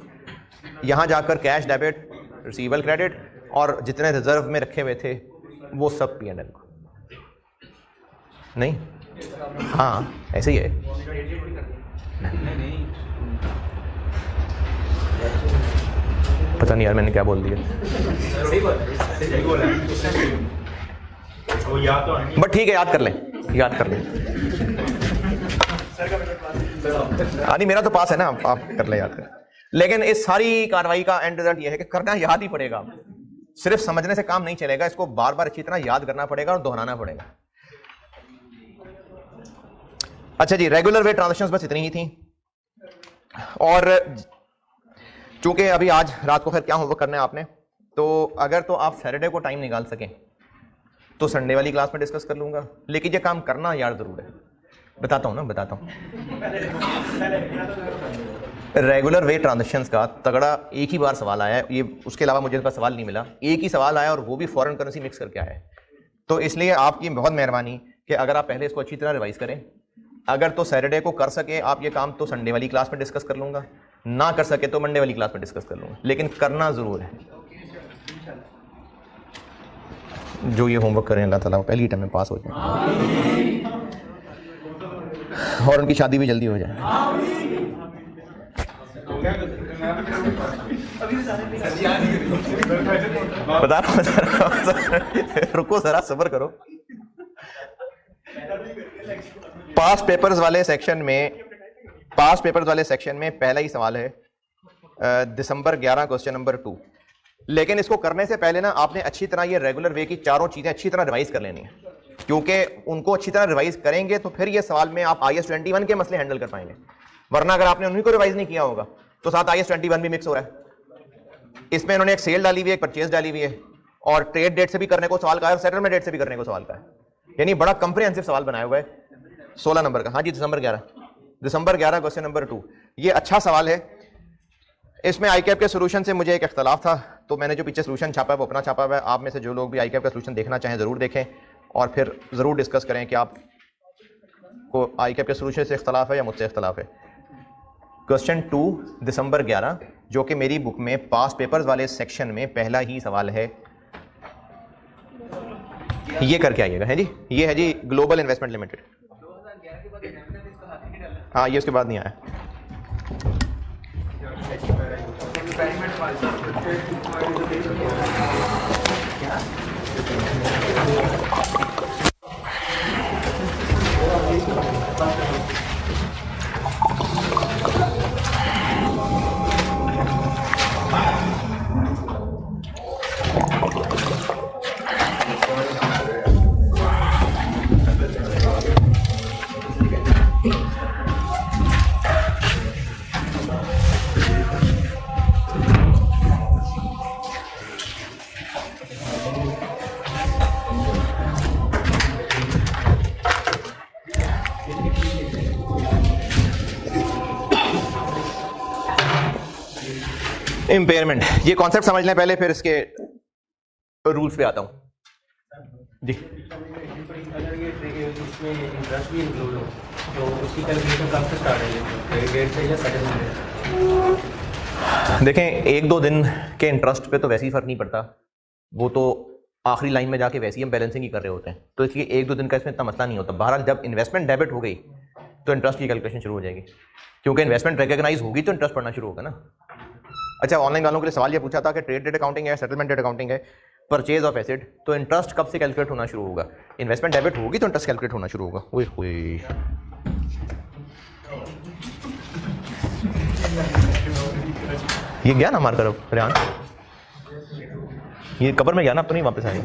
यहां जाकर कैश, डेबिट, रिसीवेबल, क्रेडिट और जितने रिजर्व में रखे हुए थे वो सब P&L को। नहीं, हाँ ऐसे ही है। पता नहीं यार मैंने क्या बोल दिया, बट ठीक है, याद कर लें, याद कर लें। नहीं मेरा तो पास है ना, आप कर ले, याद कर। लेकिन इस सारी कार्रवाई का एंड रिजल्ट यह है कि करना याद ही पड़ेगा, सिर्फ समझने से काम नहीं चलेगा, इसको बार बार अच्छी तरह याद करना पड़ेगा और दोहराना पड़ेगा। अच्छा जी, रेगुलर वे ट्रांजैक्शंस बस इतनी ही थी। और चूंकि अभी आज रात को खैर क्या होमवर्क करना है आपने, तो अगर तो आप सैटरडे को टाइम निकाल सकें तो संडे वाली क्लास में डिस्कस कर लूंगा, लेकिन ये काम करना यार जरूर है। बताता हूं ना, बताता हूं। रेगुलर वे ट्रांजैक्शंस का तगड़ा एक ही बार सवाल आया है, ये उसके अलावा मुझे इस बार सवाल नहीं मिला, एक ही सवाल आया और वो भी फॉरेन करेंसी मिक्स करके आया है। तो इसलिए आपकी बहुत मेहरबानी कि अगर आप पहले इसको अच्छी तरह रिवाइज करें, अगर तो सैटरडे को कर सके आप ये काम तो संडे वाली क्लास में डिस्कस कर लूंगा, ना कर सके तो मंडे वाली क्लास में डिस्कस कर लूंगा, लेकिन करना जरूर है। जो ये होमवर्क करें अल्लाह ताला पहली टाइम में पास हो जाए और उनकी शादी भी जल्दी हो जाए। बता रहा रुको जरा, सब्र करो। पास पेपर्स वाले सेक्शन में पहला ही सवाल है दिसंबर 11 क्वेश्चन नंबर 2। लेकिन इसको करने से पहले ना आपने अच्छी तरह ये रेगुलर वे की चारों चीजें अच्छी तरह रिवाइज कर लेनी है, क्योंकि उनको अच्छी तरह रिवाइज करेंगे तो फिर ये सवाल में आप IAS 21 के मसले हैंडल कर पाएंगे। वरना अगर आपने उन्हीं को रिवाइज नहीं किया होगा तो साथ IAS 21 भी मिक्स हो रहा है। इसमें इन्होंने एक सेल डाली हुई है, एक परचेज डाली हुई है और ट्रेड डेट से भी करने को सवाल का है और सेटलमेंट डेट से भी करने को सवाल का है, यानी बड़ा कंप्रिहेंसिव सवाल बनाया हुआ है 16 नंबर का। हाँ जी, दिसंबर 11 क्वेश्चन नंबर 2। ये अच्छा सवाल है। इसमें ICAP के सोल्यूशन से मुझे एक इख्तलाफ था, तो मैंने जो पीछे सोल्यूशन छापा है वो अपना छापा हुआ है। आप में से जो लोग भी ICAP का सोल्यूशन देखना चाहें जरूर देखें और फिर जरूर डिस्कस करें कि आप को ICAP के सोल्यूशन से इख्तलाफ है या मुझसे इख्तलाफ है। क्वेश्चन 2 दिसंबर 11 जो कि मेरी बुक में पास पेपर्स वाले सेक्शन में पहला ही सवाल है, ये करके आइएगा। है जी, ये है जी ग्लोबल इन्वेस्टमेंट लिमिटेड। हाँ, ये उसके बाद नहीं आया। इम्पेयरमेंट, ये कॉन्सेप्ट समझ लें पहले, फिर इसके रूल्स पे आता हूं जी। अगर ये इसमें इंटरेस्ट भी इंक्लूड हो तो उसकी कैलकुलेशन कब से स्टार्ट है, डेट से या सेटलमेंट? देखें, 1-2 दिन के इंटरेस्ट पे तो वैसे ही फर्क नहीं पड़ता, वो तो आखिरी लाइन में जाके वैसे ही हम बैलेंसिंग ही कर रहे होते हैं, तो इसलिए 1-2 दिन का इसमें इतना मसला नहीं होता। बहरहाल जब इन्वेस्टमेंट डेबिट हो गई तो इंटरेस्ट की कैलकुलेशन शुरू हो जाएगी, क्योंकि इन्वेस्टमेंट रिकॉग्नाइज होगी तो इंटरेस्ट पड़ना शुरू होगा ना। अच्छा, ऑनलाइन वालों के लिए सवाल ये पूछा था कि ट्रेड डेट अकाउंटिंग है, सेटलमेंट डेट अकाउंटिंग है, परचेज ऑफ एसेट, तो इंटरेस्ट कब से कैलकुलेट होना शुरू होगा? इन्वेस्टमेंट डेबिट होगी तो इंटरेस्ट कैलकुलेट होना शुरू होगा। ओए होए, ये गया ना मार कर रेहान, ये कबर में गया ना, अब तो नहीं वापस आएगा,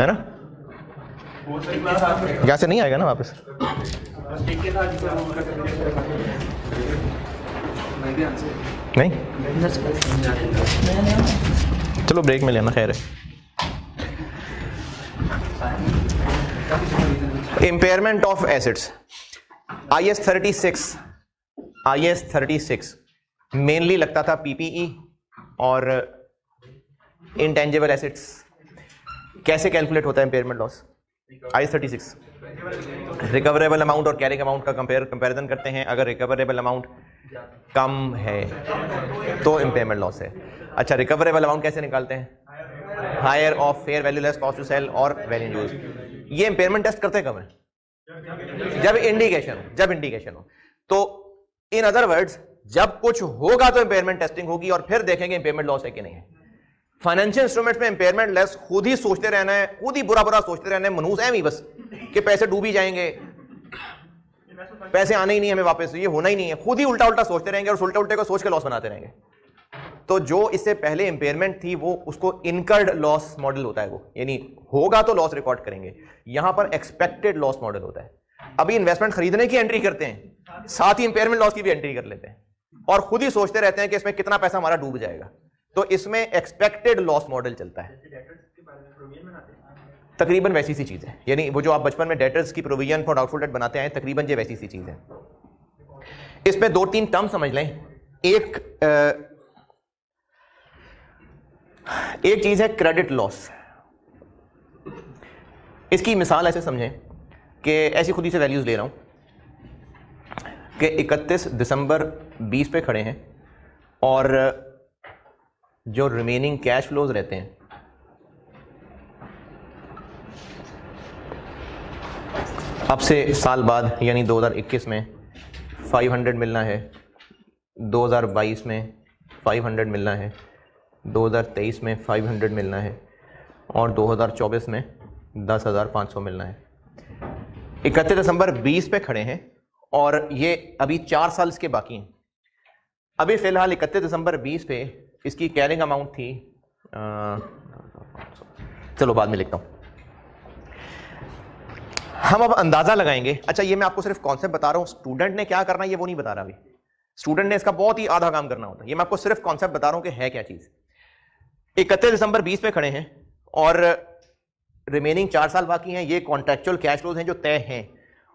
है ना? यहाँ से नहीं आएगा ना वापस। नहीं, चलो ब्रेक में लेना, खैर है। Impairment of assets, IAS IAS 36 mainly लगता था PPE और इंटेंजिबल एसेट्स। कैसे कैलकुलेट होता है impairment loss? IAS 36 recoverable amount और कैरिंग अमाउंट का कंपैरिजन करते हैं। अगर रिकवरेबल अमाउंट कम है तो इम्पेयरमेंट लॉस है। अच्छा, रिकवरेबल अमाउंट कैसे निकालते हैं? Higher of fair value less cost to sell और वैल्यू यूज। ये इम्पेयरमेंट टेस्ट करते कब है? जब इंडिकेशन हो। तो इन अदर वर्ड्स, जब कुछ होगा तो इम्पेयरमेंट टेस्टिंग होगी और फिर देखेंगे इम्पेयरमेंट लॉस है कि नहीं है। फाइनेंशियल इंस्ट्रूमेंट्स में इम्पेयरमेंट लेस खुद ही सोचते रहना है, खुद ही बुरा सोचते रहना है, मनूस है बस कि पैसे डूब ही जाएंगे, पैसे आने ही नहीं हमें वापस, ये होना ही नहीं है। खुद ही उल्टा सोचते रहेंगे और उल्टे को सोच के लॉस बनाते रहेंगे। तो जो इससे पहले इंपेयरमेंट थी वो उसको इनकर्ड लॉस मॉडल होता है, वो यानी होगा तो लॉस रिकॉर्ड करेंगे। यहां पर एक्सपेक्टेड लॉस मॉडल होता है। अभी इन्वेस्टमेंट खरीदने की एंट्री करते हैं, साथ ही इंपेयरमेंट लॉस की भी एंट्री कर लेते हैं और खुद ही सोचते रहते हैं कि इसमें कितना पैसा हमारा डूब जाएगा। तो इसमें एक्सपेक्टेड लॉस मॉडल चलता है। तकरीबन वैसी सी चीज है, यानी वो जो आप बचपन में डेटर्स की प्रोविजन फॉर डाउटफुल डेट बनाते हैं, तकरीबन ये वैसी सी चीज है। इसमें 2-3 टर्म समझ लें। एक चीज है क्रेडिट लॉस। इसकी मिसाल ऐसे समझें कि ऐसी खुद ही से वैल्यूज ले रहा हूं कि 31 दिसंबर 20 पे खड़े हैं और जो रिमेनिंग कैश फ्लोज रहते हैं अब से साल बाद यानी 2021 में 500 मिलना है, 2022 में 500 मिलना है, 2023 में 500 मिलना है और 2024 में 10,500 मिलना है। 31 दिसंबर 20 पे खड़े हैं और ये अभी 4 साल इसके बाकी हैं। अभी फिलहाल 31 दिसंबर 20 पे इसकी कैरिंग अमाउंट थी, चलो बाद में लिखता हूं। हम अब अंदाजा लगाएंगे। अच्छा, ये मैं आपको सिर्फ कॉन्सेप्ट बता रहा हूं, स्टूडेंट ने क्या करना है ये वो नहीं बता रहा। अभी स्टूडेंट ने इसका बहुत ही आधा काम करना होता है। ये मैं आपको सिर्फ कॉन्सेप्ट बता रहा हूं कि है क्या चीज। 31 दिसंबर 20 पे खड़े हैं और रिमेनिंग 4 साल बाकी हैं। ये कॉन्ट्रेक्चुअल कैश फ्लोज हैं जो तय हैं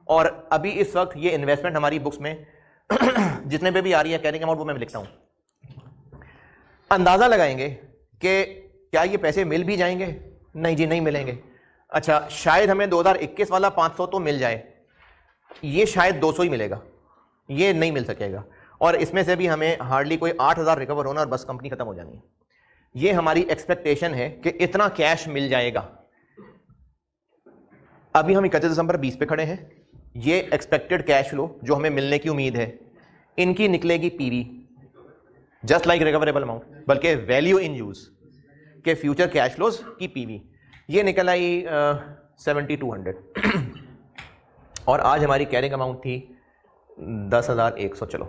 और अभी इस वक्त ये इन्वेस्टमेंट हमारी बुक्स में जितने पे भी आ रही है कैरिंग अमाउंट वो मैं लिखता हूं। अंदाजा लगाएंगे कि क्या ये पैसे मिल भी जाएंगे? नहीं जी, नहीं मिलेंगे। अच्छा, शायद हमें 2021 वाला 500 तो मिल जाए, ये शायद 200 ही मिलेगा, ये नहीं मिल सकेगा और इसमें से भी हमें हार्डली कोई 8,000 रिकवर होना और बस कंपनी खत्म हो जानी है। ये हमारी एक्सपेक्टेशन है कि इतना कैश मिल जाएगा। अभी हम 31 दिसंबर 20 पे खड़े हैं। ये एक्सपेक्टेड कैश फ्लो जो हमें मिलने की उम्मीद है, इनकी निकलेगी PV, just like recoverable amount, बल्कि वैल्यू इन यूज के फ्यूचर कैश फ्लोज की पीवी। ये निकल आई 7200 और आज हमारी कैरिंग अमाउंट थी 10,100। चलो,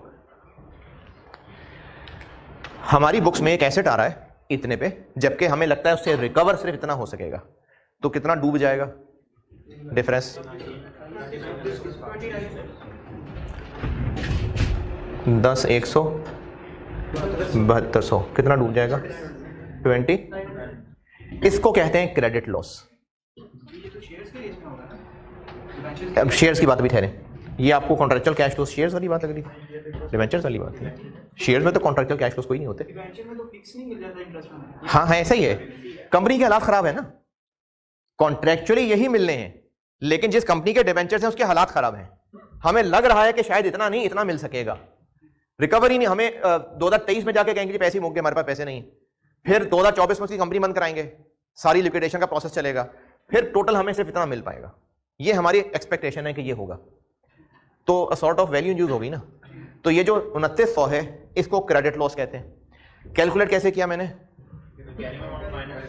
हमारी बुक्स में एक एसेट आ रहा है इतने पे, जबकि हमें लगता है उससे रिकवर सिर्फ इतना हो सकेगा। तो कितना डूब जाएगा डिफरेंस? 10,100 7200 कितना डूब जाएगा? 20। इसको कहते हैं क्रेडिट लॉस। अब शेयर्स की बात भी ठहरे, ये आपको कॉन्ट्रेक्चुअल कैश फ्लोस शेयर्स वाली बात लग रही थी, डिवेंचर्स वाली बात थी। शेयर्स में तो कॉन्ट्रेक्चुअल कैश फ्लोस कोई नहीं होते। हाँ, ऐसा ही है। कंपनी के हालात खराब है ना, कॉन्ट्रेक्चुअली यही मिलने हैं, लेकिन जिस कंपनी के डिवेंचर्स हैं उसके हालात खराब हैं। हमें लग रहा है कि शायद इतना नहीं, इतना मिल सकेगा, रिकवरी नहीं। हमें 2023 में जाके कहेंगे पैसे मुक गए, हमारे पास पैसे नहीं। फिर 2024 में उसकी कंपनी बंद कराएंगे, सारी लिक्विडेशन का प्रोसेस चलेगा, फिर टोटल हमें सिर्फ इतना मिल पाएगा। ये हमारी एक्सपेक्टेशन है कि ये होगा। तो सॉर्ट ऑफ वैल्यू यूज होगी ना। तो ये जो 2900 है इसको क्रेडिट लॉस कहते हैं। कैलकुलेट कैसे किया मैंने?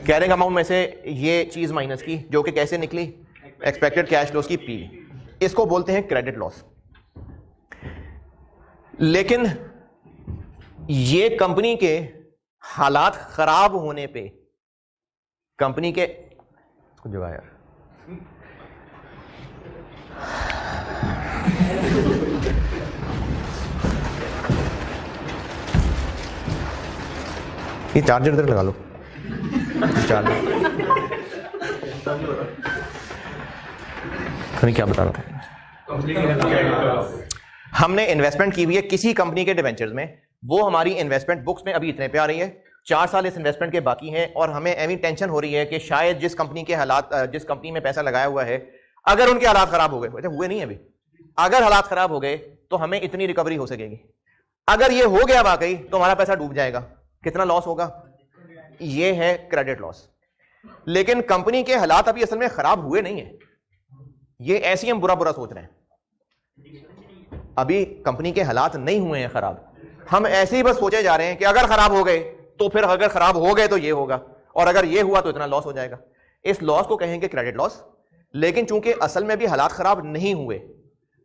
कैरिंग अमाउंट में से ये चीज माइनस की, जो कि कैसे निकली? एक्सपेक्टेड कैश फ्लोस की पी। इसको बोलते हैं क्रेडिट लॉस। लेकिन ये कंपनी के हालात खराब होने पे, कंपनी के कुछ जगह यार ये चार्जर इधर लगा लो, चार्जर क्या बता रहा था? हमने इन्वेस्टमेंट की हुई है किसी कंपनी के डिवेंचर्स में, वो हमारी इन्वेस्टमेंट बुक्स में अभी इतने पे आ रही है, 4 साल इस इन्वेस्टमेंट के बाकी हैं, और हमें ऐसी टेंशन हो रही है कि शायद जिस कंपनी के हालात, जिस कंपनी में पैसा लगाया हुआ है, अगर उनके हालात खराब हो गए, हुए नहीं अभी, अगर हालात खराब हो गए तो हमें इतनी रिकवरी हो सकेगी। अगर ये हो गया वाकई तो हमारा पैसा डूब जाएगा, कितना लॉस होगा, ये है क्रेडिट लॉस। लेकिन कंपनी के हालात अभी असल में खराब हुए नहीं है, ये ऐसी हम बुरा बुरा सोच रहे हैं, अभी कंपनी के हालात नहीं हुए हैं खराब, हम ऐसे ही बस सोचे जा रहे हैं कि अगर खराब हो गए तो फिर अगर खराब हो गए तो ये होगा, और अगर ये हुआ तो इतना लॉस हो जाएगा। इस लॉस को कहेंगे क्रेडिट लॉस। लेकिन चूंकि असल में भी हालात खराब नहीं हुए,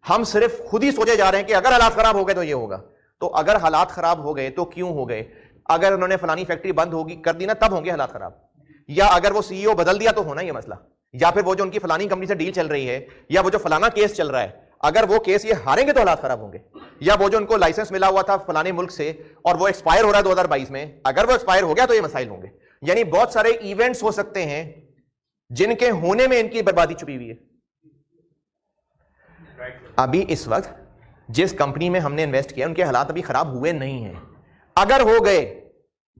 हम सिर्फ खुद ही सोचे जा रहे हैं कि अगर हालात खराब हो गए तो ये होगा। तो अगर हालात खराब हो गए तो क्यों हो गए, अगर उन्होंने फलानी फैक्ट्री बंद होगी कर दी ना तब होंगे हालात खराब, या अगर वो सीईओ बदल दिया तो होना ही मसला, या फिर वो जो उनकी फलानी कंपनी से डील चल रही है, या वो जो फलाना केस चल रहा है, अगर वो केस ये हारेंगे तो हालात खराब होंगे, या वो जो उनको लाइसेंस मिला हुआ था फलाने मुल्क से और वो एक्सपायर हो रहा है 2022 में, अगर वो एक्सपायर हो गया तो ये मसाइल होंगे। यानी बहुत सारे इवेंट्स हो सकते हैं जिनके होने में इनकी बर्बादी छुपी हुई है। अभी इस वक्त जिस कंपनी में हमने इन्वेस्ट किया उनके हालात अभी खराब हुए नहीं हैं, अगर हो गए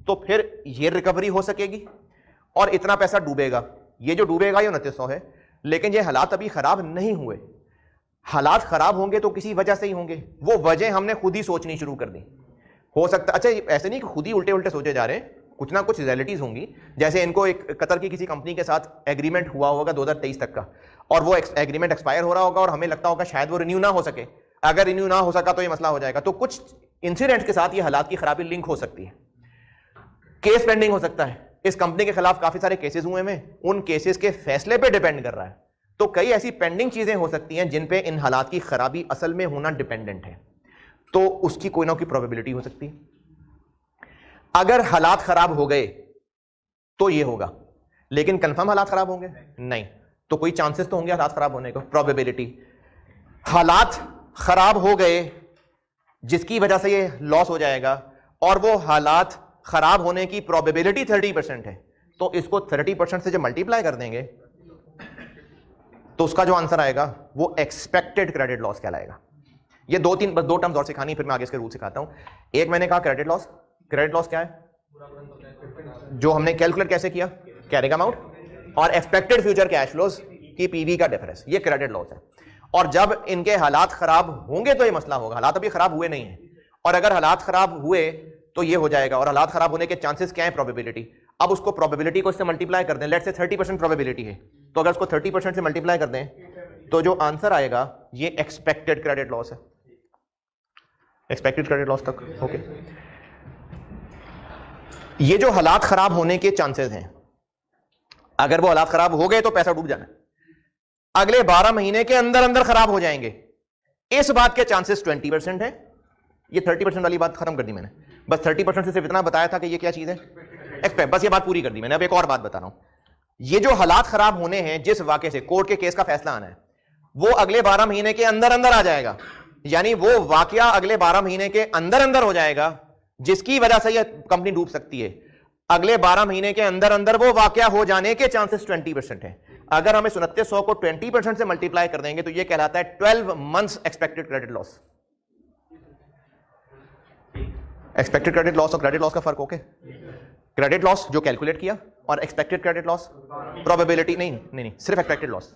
तो फिर ये रिकवरी हो सकेगी और इतना पैसा डूबेगा। ये जो डूबेगा ये 2900 है, लेकिन ये हालात अभी खराब नहीं हुए। हालात खराब होंगे तो किसी वजह से ही होंगे, वो वजह हमने खुद ही सोचनी शुरू कर दी। हो सकता, अच्छा ऐसे नहीं कि खुद ही उल्टे उल्टे सोचे जा रहे हैं, कुछ ना कुछ रियलिटीज होंगी। जैसे इनको एक कतर की किसी कंपनी के साथ एग्रीमेंट हुआ होगा 2023 तक का, और वो एग्रीमेंट एक्सपायर हो रहा होगा और हमें लगता होगा शायद वो रिन्यू ना हो सके। अगर रिन्यू ना हो सका तो ये मसला हो जाएगा। तो कुछ इंसिडेंट्स के साथ ये हालात की खराबी लिंक हो सकती है। केस पेंडिंग हो सकता है, इस कंपनी के खिलाफ काफी सारे केसेस हुए हैं, उन केसेस के फैसले पे डिपेंड कर रहा है। तो कई ऐसी पेंडिंग चीजें हो सकती हैं जिन पे इन हालात की खराबी असल में होना डिपेंडेंट है, तो उसकी कोई ना कोई प्रोबेबिलिटी हो सकती है। अगर हालात खराब हो गए तो ये होगा, लेकिन कंफर्म हालात खराब होंगे नहीं, तो कोई चांसेस तो होंगे हालात खराब होने को, प्रोबेबिलिटी। हालात खराब हो गए जिसकी वजह से ये लॉस हो जाएगा, और वो हालात खराब होने की प्रोबेबिलिटी 30% है, तो इसको 30% से जब मल्टीप्लाई कर देंगे तो उसका जो आंसर आएगा वो एक्सपेक्टेड क्रेडिट लॉस कहलाएगा। ये दो टर्म्स और सिखानी, फिर मैं आगे इसके रूल सिखाता हूं। एक मैंने कहा क्रेडिट लॉस। क्रेडिट लॉस क्या है, जो हमने कैलकुलेट कैसे किया, कैरिंग अमाउंट और एक्सपेक्टेड फ्यूचर कैश फ्लोज की पीवी का डिफरेंस, ये क्रेडिट लॉस है। और जब इनके हालात खराब होंगे तो ये मसला होगा। हालात अभी खराब हुए नहीं है, और अगर हालात खराब हुए तो ये हो जाएगा। और हालात खराब होने के चांसेस क्या है, प्रोबेबिलिटी। अब उसको प्रोबेबिलिटी को इससे मल्टीप्लाई कर दें, लेट्स से 30% प्रोबेबिलिटी है, तो अगर उसको 30% से मल्टीप्लाई कर दें तो जो आंसर आएगा ये एक्सपेक्टेड क्रेडिट लॉस है। एक्सपेक्टेड क्रेडिट लॉस तक ओके। ये जो हालात खराब होने के चांसेस हैं, अगर वो हालात खराब हो गए तो पैसा डूब जाना, अगले 12 महीने के अंदर अंदर खराब हो जाएंगे, इस बात के चांसेस 20% है। ये 30% वाली बात खत्म कर दी मैंने, बस 30% से सिर्फ इतना बताया था कि ये क्या चीज है, एक्सपेक्ट, बस ये बात पूरी कर दी मैंने। अब एक और बात बता रहा हूं, ये जो हालात खराब होने हैं, जिस वाक़े से कोर्ट के केस का फैसला आना है, वो अगले 12 महीने के अंदर अंदर आ जाएगा। यानी वो वाकया अगले 12 महीने के अंदर अंदर हो जाएगा जिसकी वजह से ये कंपनी डूब सकती है। अगले 12 महीने के अंदर अंदर वो वाकया हो जाने के चांसेस 20% है। अगर हम इस 2900 को 20% से मल्टीप्लाई कर देंगे तो ये कहलाता है 12 months expected credit loss. Expected credit loss और क्रेडिट लॉस का फर्क ओके। क्रेडिट लॉस जो कैलकुलेट किया, और एक्सपेक्टेड क्रेडिट लॉस प्रोबेबिलिटी नहीं, सिर्फ एक्सपेक्टेड लॉस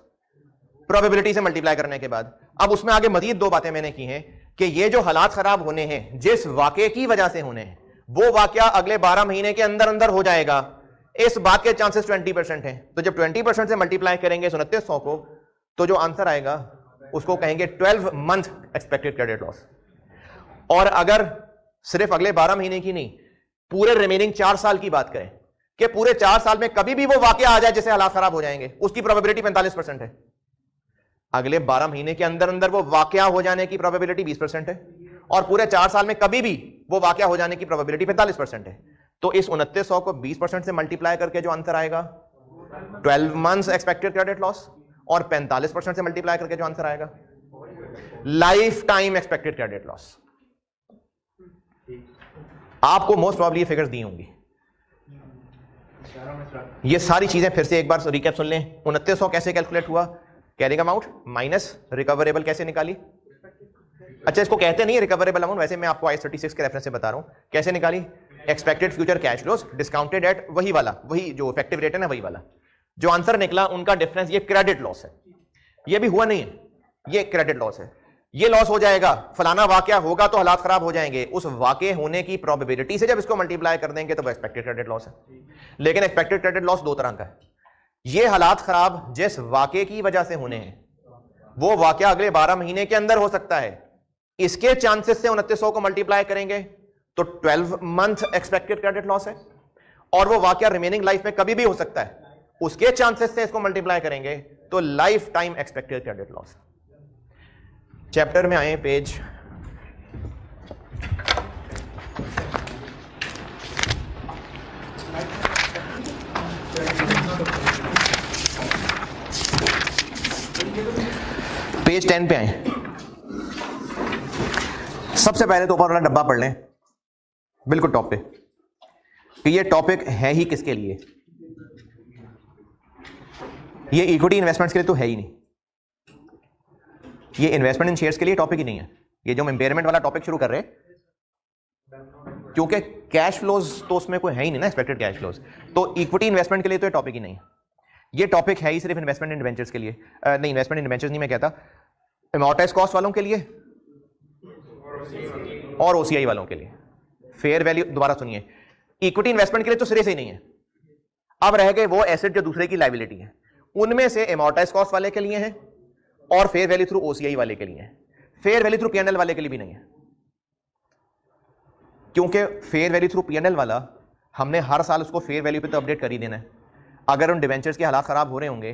प्रोबेबिलिटी से मल्टीप्लाई करने के बाद। अब उसमें आगे मजीद 2 बातें मैंने की हैं कि ये जो हालात खराब होने हैं जिस वाकये की वजह से होने हैं, वो वाकया अगले 12 महीने के अंदर अंदर हो जाएगा, इस बात के चांसेस 20% हैं। तो जब 20% से मल्टीप्लाई करेंगे 2900 को, तो जो आंसर आएगा उसको कहेंगे 12 मंथ एक्सपेक्टेड क्रेडिट लॉस। और अगर सिर्फ अगले 12 महीने की नहीं, पूरे रिमेनिंग 4 साल की बात करें कि पूरे 4 साल में कभी भी वो वाकया आ जाए जिससे हालात खराब हो जाएंगे, उसकी प्रोबेबिलिटी 45% है। अगले 12 महीने के अंदर अंदर वो वाकया हो जाने की प्रोबेबिलिटी 20% है, और पूरे 4 साल में कभी भी वो वाकया हो जाने की प्रोबेबिलिटी 45% है। तो इस 2900 को 20% से मल्टीप्लाई करके जो आंसर आएगा 12 मंथ्स एक्सपेक्टेड क्रेडिट लॉस, और 45% से मल्टीप्लाई करके जो आंसर आएगा life time expected credit loss. आपको मोस्ट प्रॉब्ली ये फिगर्स दी होंगी। ये सारी चीजें फिर से एक बार रिकैप सुन लें। 2900 कैसे कैलकुलेट हुआ, कैरिंग अमाउंट माइनस रिकवरेबल कैसे निकाली, अच्छा, इसको कहते नहीं रिकवरेबल अमाउंट, वैसे मैं आपको IAS 36 के रेफरेंस से बता रहा हूं कैसे निकाली। Expected future cash flows discounted eight वही वाला, वही जो इफेक्टिव रेट है ना, वही वाला। जो आंसर निकला उनका डिफरेंस, ये क्रेडिट लॉस है, ये भी हुआ नहीं है, ये क्रेडिट लॉस है। ये लॉस हो जाएगा, फलाना वाकया होगा तो हालात खराब हो जाएंगे, उस वाकये होने की प्रोबेबिलिटी से जब इसको मल्टीप्लाई कर देंगे तो वो एक्सपेक्टेड क्रेडिट लॉस है। लेकिन एक्सपेक्टेड क्रेडिट लॉस दो तरह का है। ये हालात खराब जिस वाकये की वजह से होने हैं, वो वाकया अगले 12 महीने के अंदर हो सकता है, इसके चांसेस से 2900 को मल्टीप्लाई करेंगे तो 12 मंथ एक्सपेक्टेड क्रेडिट लॉस है। और वो वाकया रिमेनिंग लाइफ में कभी भी हो सकता है, उसके चांसेस से इसको मल्टीप्लाई करेंगे तो life time expected credit loss. Chapter में आए, पेज पेज 10 पे आए। सबसे पहले तो ऊपर वाला डब्बा पढ़ लें बिल्कुल टॉप पे कि ये टॉपिक है ही किसके लिए। ये इक्विटी इन्वेस्टमेंट्स के लिए तो है ही नहीं, ये इन्वेस्टमेंट इन शेयर्स के लिए टॉपिक ही नहीं है। ये जो हम इंपेयरमेंट वाला टॉपिक शुरू कर रहे हैं, क्योंकि कैश फ्लोज तो उसमें कोई है ही नहीं ना, एक्सपेक्टेड कैश फ्लोज, तो इक्विटी इन्वेस्टमेंट के लिए तो ये टॉपिक ही नहीं है। ये टॉपिक है ही सिर्फ इन्वेस्टमेंट इन डिबेंचर्स के लिए, नहीं इन्वेस्टमेंट इन डिबेंचर्स नहीं मैं कहता, अमॉर्टाइज कॉस्ट वालों के लिए और OCI वालों के लिए। फेयर वैल्यू, दोबारा सुनिए, इक्विटी इन्वेस्टमेंट के लिए तो सिरे से ही नहीं है। अब रह गए वो एसेट जो दूसरे की लायबिलिटी है, उनमें से अमॉर्टाइज कॉस्ट वाले के लिए है और फेयर वैल्यू थ्रू OCI वाले के लिए है। फेयर वैल्यू थ्रू P&L वाले के लिए भी नहीं है, क्योंकि फेयर वैल्यू थ्रू P&L वाला हमने हर साल उसको फेयर वैल्यू पे तो अपडेट कर ही देना है। अगर उन डिवेंचर्स के हालात खराब हो रहे होंगे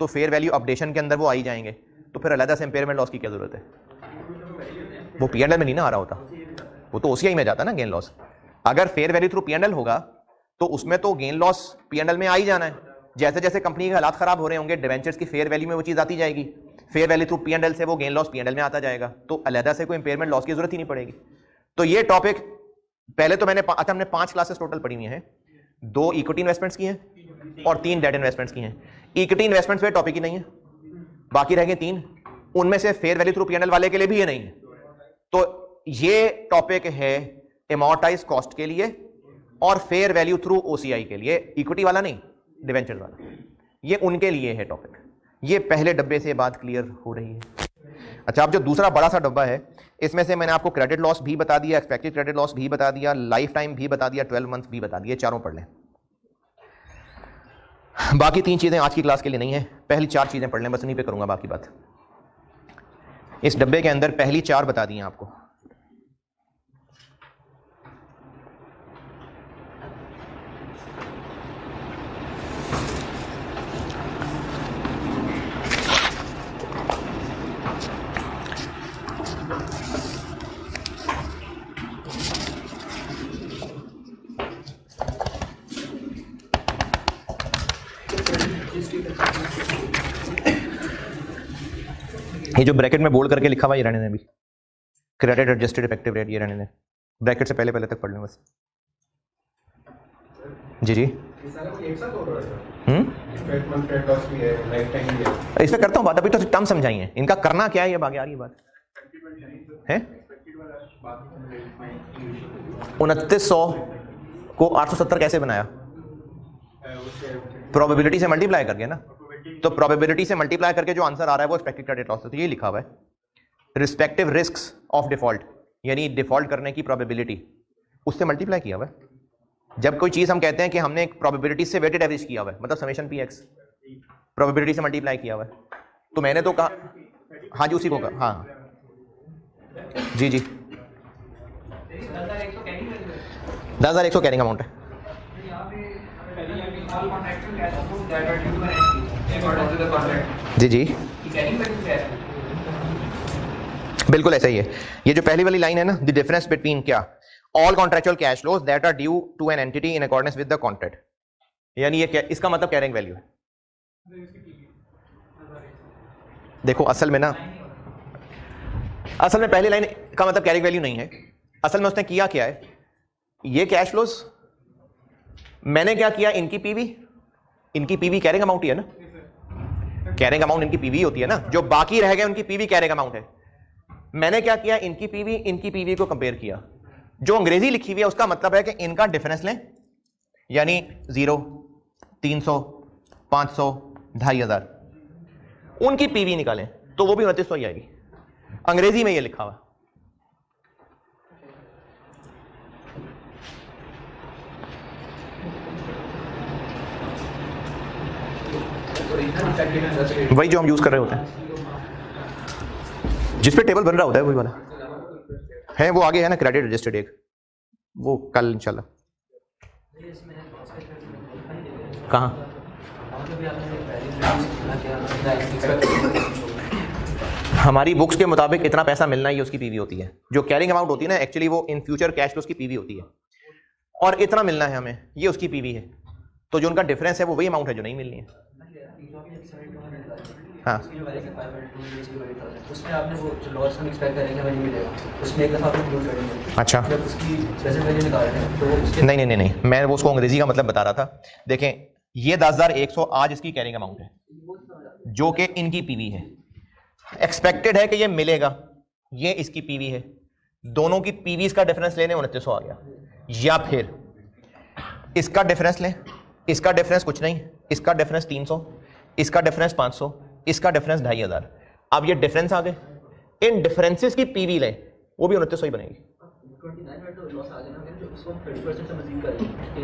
तो फेयर वैल्यू अपडेशन के अंदर वो आ ही जाएंगे, तो फिर अलग से इंपेयरमेंट लॉस की क्या जरूरत है। वो P&L में नहीं ना आ रहा होता, वो तो OCI में जाता ना गेन लॉस। अगर फेयर वैल्यू थ्रू P&L होगा तो उसमें तो गेन लॉस P&L में आ ही जाना है। जैसे जैसे कंपनी के हालात खराब हो रहे होंगे, डिवेंचर्स की फेयर वैल्यू में वो चीज आती जाएगी, फेयर वैल्यू थ्रू P&L से वो गेन लॉस P&L में आता जाएगा, तो अलग से कोई इंपेयरमेंट लॉस की जरूरत ही नहीं पड़ेगी। तो ये टॉपिक पहले तो मैंने अच्छा, हमने 5 क्लासेस टोटल पढ़ी हुई हैं, 2 इक्विटी इन्वेस्टमेंट्स की हैं और 3 डेट इन्वेस्टमेंट्स की हैं। इक्विटी इन्वेस्टमेंट्स पे टॉपिक ही नहीं है, बाकी रह गए 3, उनमें से फेयर वैल्यू थ्रू P&L वाले के लिए भी ये नहीं है। तो ये टॉपिक है अमॉर्टाइज कॉस्ट के लिए और फेयर वैल्यू थ्रू OCI के लिए, इक्विटी वाला नहीं, डिवेंचर्स वाला, ये उनके लिए है टॉपिक। ये पहले डब्बे से बात क्लियर हो रही है। अच्छा, अब जो दूसरा बड़ा सा डब्बा है, इसमें से मैंने आपको क्रेडिट लॉस भी बता दिया, एक्सपेक्टेड क्रेडिट लॉस भी बता दिया, लाइफ टाइम भी बता दिया, 12 मंथ भी बता दिया, चारों पढ़ लें। बाकी 3 चीजें आज की क्लास के लिए नहीं है, पहली 4 चीजें पढ़ लें, बस उन्हीं पे करूंगा बाकी बात। इस डब्बे के अंदर पहली 4 बता दी हैं आपको। ये जो ब्रैकेट में बोल्ड करके लिखा हुआ ये रहने दें, अभी क्रेडिट एडजस्टेड इफेक्टिव रेट ये रहने दें, ब्रैकेट से पहले पहले तक पढ़ लें बस। जी जी, इसमें करता हूँ बात, अभी तो टर्म समझाइए, इनका करना क्या है, ये आगे आ रही बात है। 2900 को 870 कैसे बनाया? प्रोबेबिलिटी से मल्टीप्लाई करके ना, तो प्रोबेबिलिटी से मल्टीप्लाई करके जो आंसर आ रहा है वो एक्सपेक्टेड क्रेडिट लॉस है। तो ये लिखा हुआ है रिस्पेक्टिव रिस्क्स ऑफ डिफॉल्ट, यानी डिफॉल्ट करने की प्रोबेबिलिटी, उससे मल्टीप्लाई किया हुआ है। जब कोई चीज हम कहते हैं कि हमने एक प्रोबेबिलिटी से वेटेड एवरेज किया हुआ है, मतलब समेशन पी एक्स प्रोबेबिलिटी से मल्टीप्लाई किया हुआ है, तो मैंने तो कहा हाँ जी उसी को कहा, हाँ जी जी 10,100 कैरिंग अमाउंट है। जी जी बिल्कुल ऐसा ही है। ये जो पहली वाली लाइन है ना, द डिफरेंस बिटवीन क्या, all contractual cash flows that are due to an entity in accordance with the contract, यानी ये क्या, इसका मतलब कैरिंग वैल्यू है। देखो असल में ना, असल में पहली लाइन का मतलब कैरिंग वैल्यू नहीं है, असल में उसने किया क्या है, ये कैश फ्लोज मैंने क्या किया, इनकी पीवी कैरिंग अमाउंट ही है ना, कैरिंग अमाउंट इनकी पीवी होती है ना, जो बाकी रह गए उनकी पीवी कैरिंग अमाउंट है। मैंने क्या किया, इनकी पीवी को कंपेयर किया। जो अंग्रेजी लिखी हुई है उसका मतलब है कि इनका डिफरेंस लें, यानी 0, 300, 500, 2500, उनकी पीवी निकालें तो वो भी 2900 ही आएगी। अंग्रेजी में ये लिखा हुआ। वही जो हम यूज कर रहे होते हैं, जिस पे टेबल बन रहा होता है वही वाला है। वो आगे है ना क्रेडिट रजिस्टर्ड, एक वो कल इंशाल्लाह। कहाँ? हमारी बुक्स के मुताबिक इतना पैसा मिलना ही उसकी पीवी होती है। जो कैरिंग अमाउंट होती है ना, एक्चुअली वो इन फ्यूचर कैश फ्लो की पीवी होती है, और इतना मिलना है हमें, ये उसकी पीवी है। तो जो उनका डिफरेंस है वो वही अमाउंट है जो नहीं मिलनी है। हाँ, उसमें आपने वो जो लॉस हम एक्सपेक्ट करेंगे वही मिलेगा, उसमें एक दफा आप इंक्लूड करेंगे। अच्छा, जब उसकी प्रेजेंट वैल्यू निकाल रहे हैं तो उसके नहीं, मैं वो उसको अंग्रेजी का मतलब बता रहा था। देखें, ये 10,100 आज इसकी कैरिंग अमाउंट है, जो कि इनकी पीवी है। एक्सपेक्टेड है कि ये मिलेगा, ये इसकी पीवी है। दोनों की पीवीज का डिफरेंस लेने 2900 आ गया। या फिर इसका डिफरेंस लें, इसका डिफरेंस कुछ नहीं, इसका डिफरेंस 300, इसका डिफरेंस 500, इसका डिफरेंस 2500। अब ये डिफरेंस आ गए, इन डिफरेंसेस की पीवी लें, वो भी 2900 ही बनेगी। 29 में तो लॉस आ जाएगा, जो उसको 30% से मजीद करें कि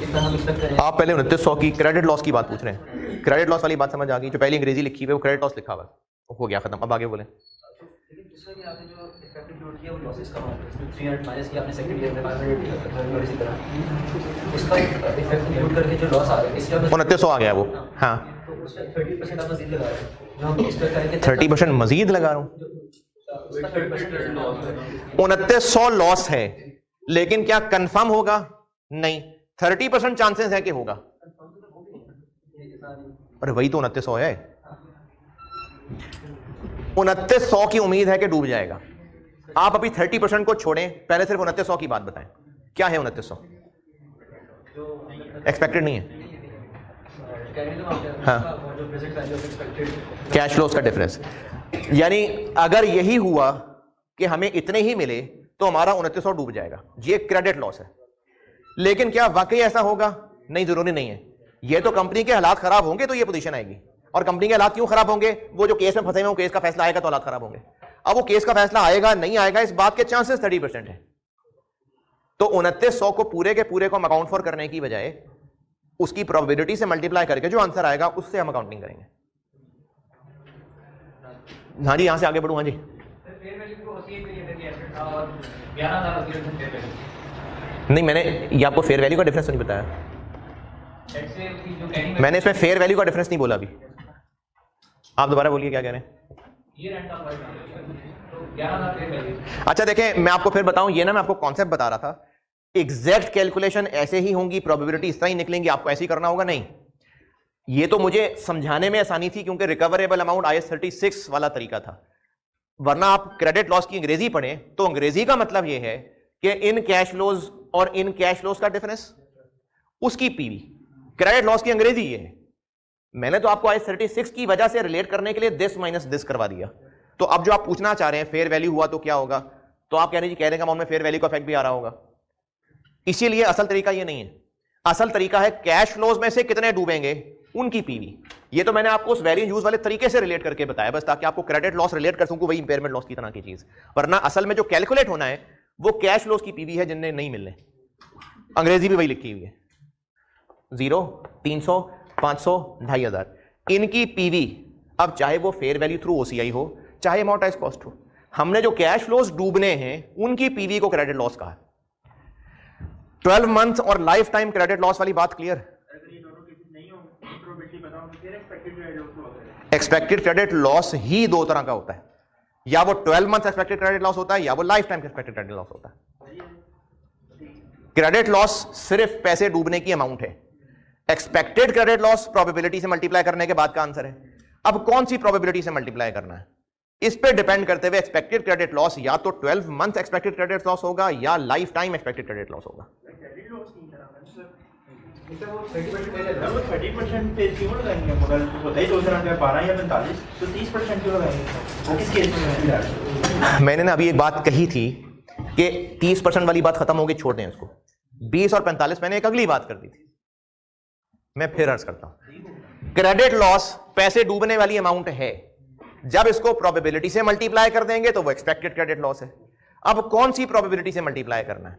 इतना हम एक्सपेक्ट करें। आप पहले 2900 की क्रेडिट लॉस की बात पूछ रहे हैं। क्रेडिट लॉस वाली बात समझ आ गई, जो पहले अंग्रेजी लिखी हुई है वो क्रेडिट लॉस लिखा हुआ हो गया, खत्म। अब आगे बोलें। लेकिन जिसमें भी आपने जो इफेक्ट इंक्लूड किया वो लॉसेस का अमाउंट है, 300 माइनस किया आपने सेकंड ईयर में 500 और इसी तरह उसका इफेक्ट इंक्लूड करके जो लॉस आ रहा है इसलिए 2900 आ गया वो। हाँ, तो उसमें 30% आप मजीद लगा रहे हैं, जो हम एक्सपेक्ट करेंगे 30% मजीद लगा रहा हूं। 2900 लॉस है, लेकिन क्या कंफर्म होगा? नहीं, 30% चांसेस है कि होगा। अरे वही तो 2900 है। 2900 की उम्मीद है कि डूब जाएगा। आप अभी 30% को छोड़ें, पहले सिर्फ 2900 की बात बताएं, क्या है 2900? एक्सपेक्टेड नहीं है। हाँ, कैश फ्लोस का डिफरेंस, यानी अगर यही हुआ कि हमें इतने ही मिले तो हमारा 2900 डूब जाएगा। ये क्रेडिट लॉस है। लेकिन क्या वाकई ऐसा होगा? नहीं, जरूरी नहीं है। ये तो कंपनी के हालात खराब होंगे तो ये पोजीशन आएगी। और कंपनी के हालात क्यों खराब होंगे? वो जो केस में फंसे हुए, केस का फैसला आएगा तो हालात खराब होंगे। अब वो केस का फैसला आएगा नहीं आएगा, इस बात के चांसेस 30% है। तो 2900 को पूरे के पूरे को हम अकाउंट फॉर करने की बजाय उसकी प्रोबेबिलिटी से मल्टीप्लाई करके जो आंसर आएगा उससे हम अकाउंटिंग करेंगे। हाँ जी, यहां से आगे बढ़ू। हाँ जी, नहीं, मैंने ये आपको फेयर वैल्यू का डिफरेंस नहीं बताया। मैंने इसमें फेयर वैल्यू का डिफरेंस नहीं बोला अभी। आप दोबारा बोलिए, क्या कह रहे हैं? अच्छा देखें, मैं आपको फिर बताऊं, ये ना मैं आपको कॉन्सेप्ट बता रहा था। एग्जैक्ट कैलकुलेशन ऐसे ही होंगी, प्रोबेबिलिटी इस तरह ही निकलेंगी, आपको ऐसे ही करना होगा? नहीं, ये तो मुझे समझाने में आसानी थी क्योंकि रिकवरेबल अमाउंट IAS 36 वाला तरीका था। वरना आप क्रेडिट लॉस की अंग्रेजी पढ़ें तो अंग्रेजी का मतलब यह है कि इन कैश फ्लोज और इन कैश फ्लोज का डिफरेंस, उसकी पीवी। क्रेडिट लॉस की अंग्रेजी ये है। मैंने तो आपको IAS 36 की वजह से रिलेट करने के लिए दिस माइनस दिस करवा दिया। तो अब जो आप पूछना चाह रहे हैं फेयर वैल्यू हुआ तो क्या होगा, तो आप कह रहे हैं जी कैरिंग अमाउंट में फेयर वैल्यू का इफेक्ट भी आ रहा होगा। इसीलिए असल तरीका ये नहीं है। असल तरीका है कैश फ्लोज में से कितने डूबेंगे उनकी पीवी। ये तो मैंने आपको उस वैल्यू यूज वाले तरीके से रिलेट करके बताया बस, ताकि आपको क्रेडिट लॉस रिलेट कर सकूं, वही इंपेयरमेंट लॉस की तरह की चीज। वरना असल में जो कैलकुलेट होना है वो कैश फ्लोज की पीवी है जिन्हें नहीं मिलने। अंग्रेजी भी वही लिखी हुई है, 0, 300, 500, 2500 इनकी पीवी। अब चाहे वो फेयर वैल्यू थ्रू OCI हो, चाहे अमॉर्टाइज कॉस्ट हो, हमने जो कैश फ्लोज डूबने हैं उनकी पीवी को क्रेडिट लॉस कहा। 12 मंथ और लाइफ टाइम क्रेडिट लॉस वाली बात क्लियर? एक्सपेक्टेड क्रेडिट लॉस ही दो तरह का होता है, या वो 12 मंथ एक्सपेक्टेड क्रेडिट लॉस होता है या वो life time expected credit loss होता है। क्रेडिट लॉस सिर्फ पैसे डूबने की अमाउंट है। एक्सपेक्टेड क्रेडिट लॉस प्रोबेबिलिटी से मल्टीप्लाई करने के बाद का आंसर है। अब कौन सी प्रोबेबिलिटी से मल्टीप्लाई करना है इस पे डिपेंड करते हुए एक्सपेक्टेड क्रेडिट लॉस या तो 12 मंथ एक्सपेक्टेड क्रेडिट लॉस होगा या life time expected credit loss होगा। वो 30% पे क्यों लगाएंगे? मगर होता ही 2 तरह का 12 या 45, तो 30% क्यों लगाएंगे? वो किस केस में लगाएंगे? मैंने ना अभी एक बात कही थी कि 30% वाली बात खत्म हो गई, छोड़ दें उसको। 20 और 45 मैंने एक अगली बात कर दी थी, मैं फिर अर्ज करता हूं। क्रेडिट लॉस पैसे डूबने वाली अमाउंट है, जब इसको प्रोबेबिलिटी से मल्टीप्लाई कर देंगे तो वो एक्सपेक्टेड क्रेडिट लॉस है। अब कौन सी प्रोबेबिलिटी से मल्टीप्लाई करना है?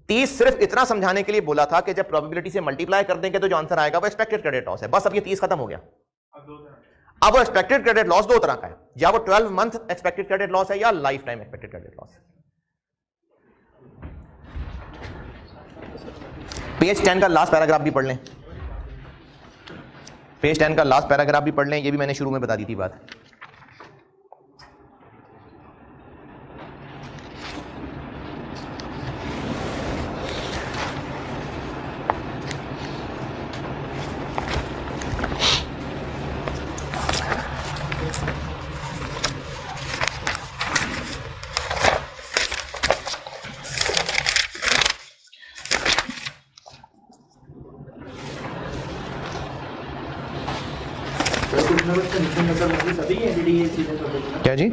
30 सिर्फ इतना समझाने के लिए बोला था कि जब प्रोबेबिलिटी से मल्टीप्लाई कर देंगे तो जो आंसर आएगा वो एक्सपेक्टेड क्रेडिट लॉस है। बस अब ये 30 खत्म हो गया। अब वो एक्सपेक्टेड क्रेडिट लॉस दो तरह का है, या वो 12 मंथ एक्सपेक्टेड क्रेडिट लॉस है या life time expected credit loss है। पेज 10 का लास्ट पैराग्राफ भी पढ़ लें, पेज 10 का लास्ट पैराग्राफ भी पढ़ लें, ये भी मैंने शुरू में बता दी थी बात। क्या जी?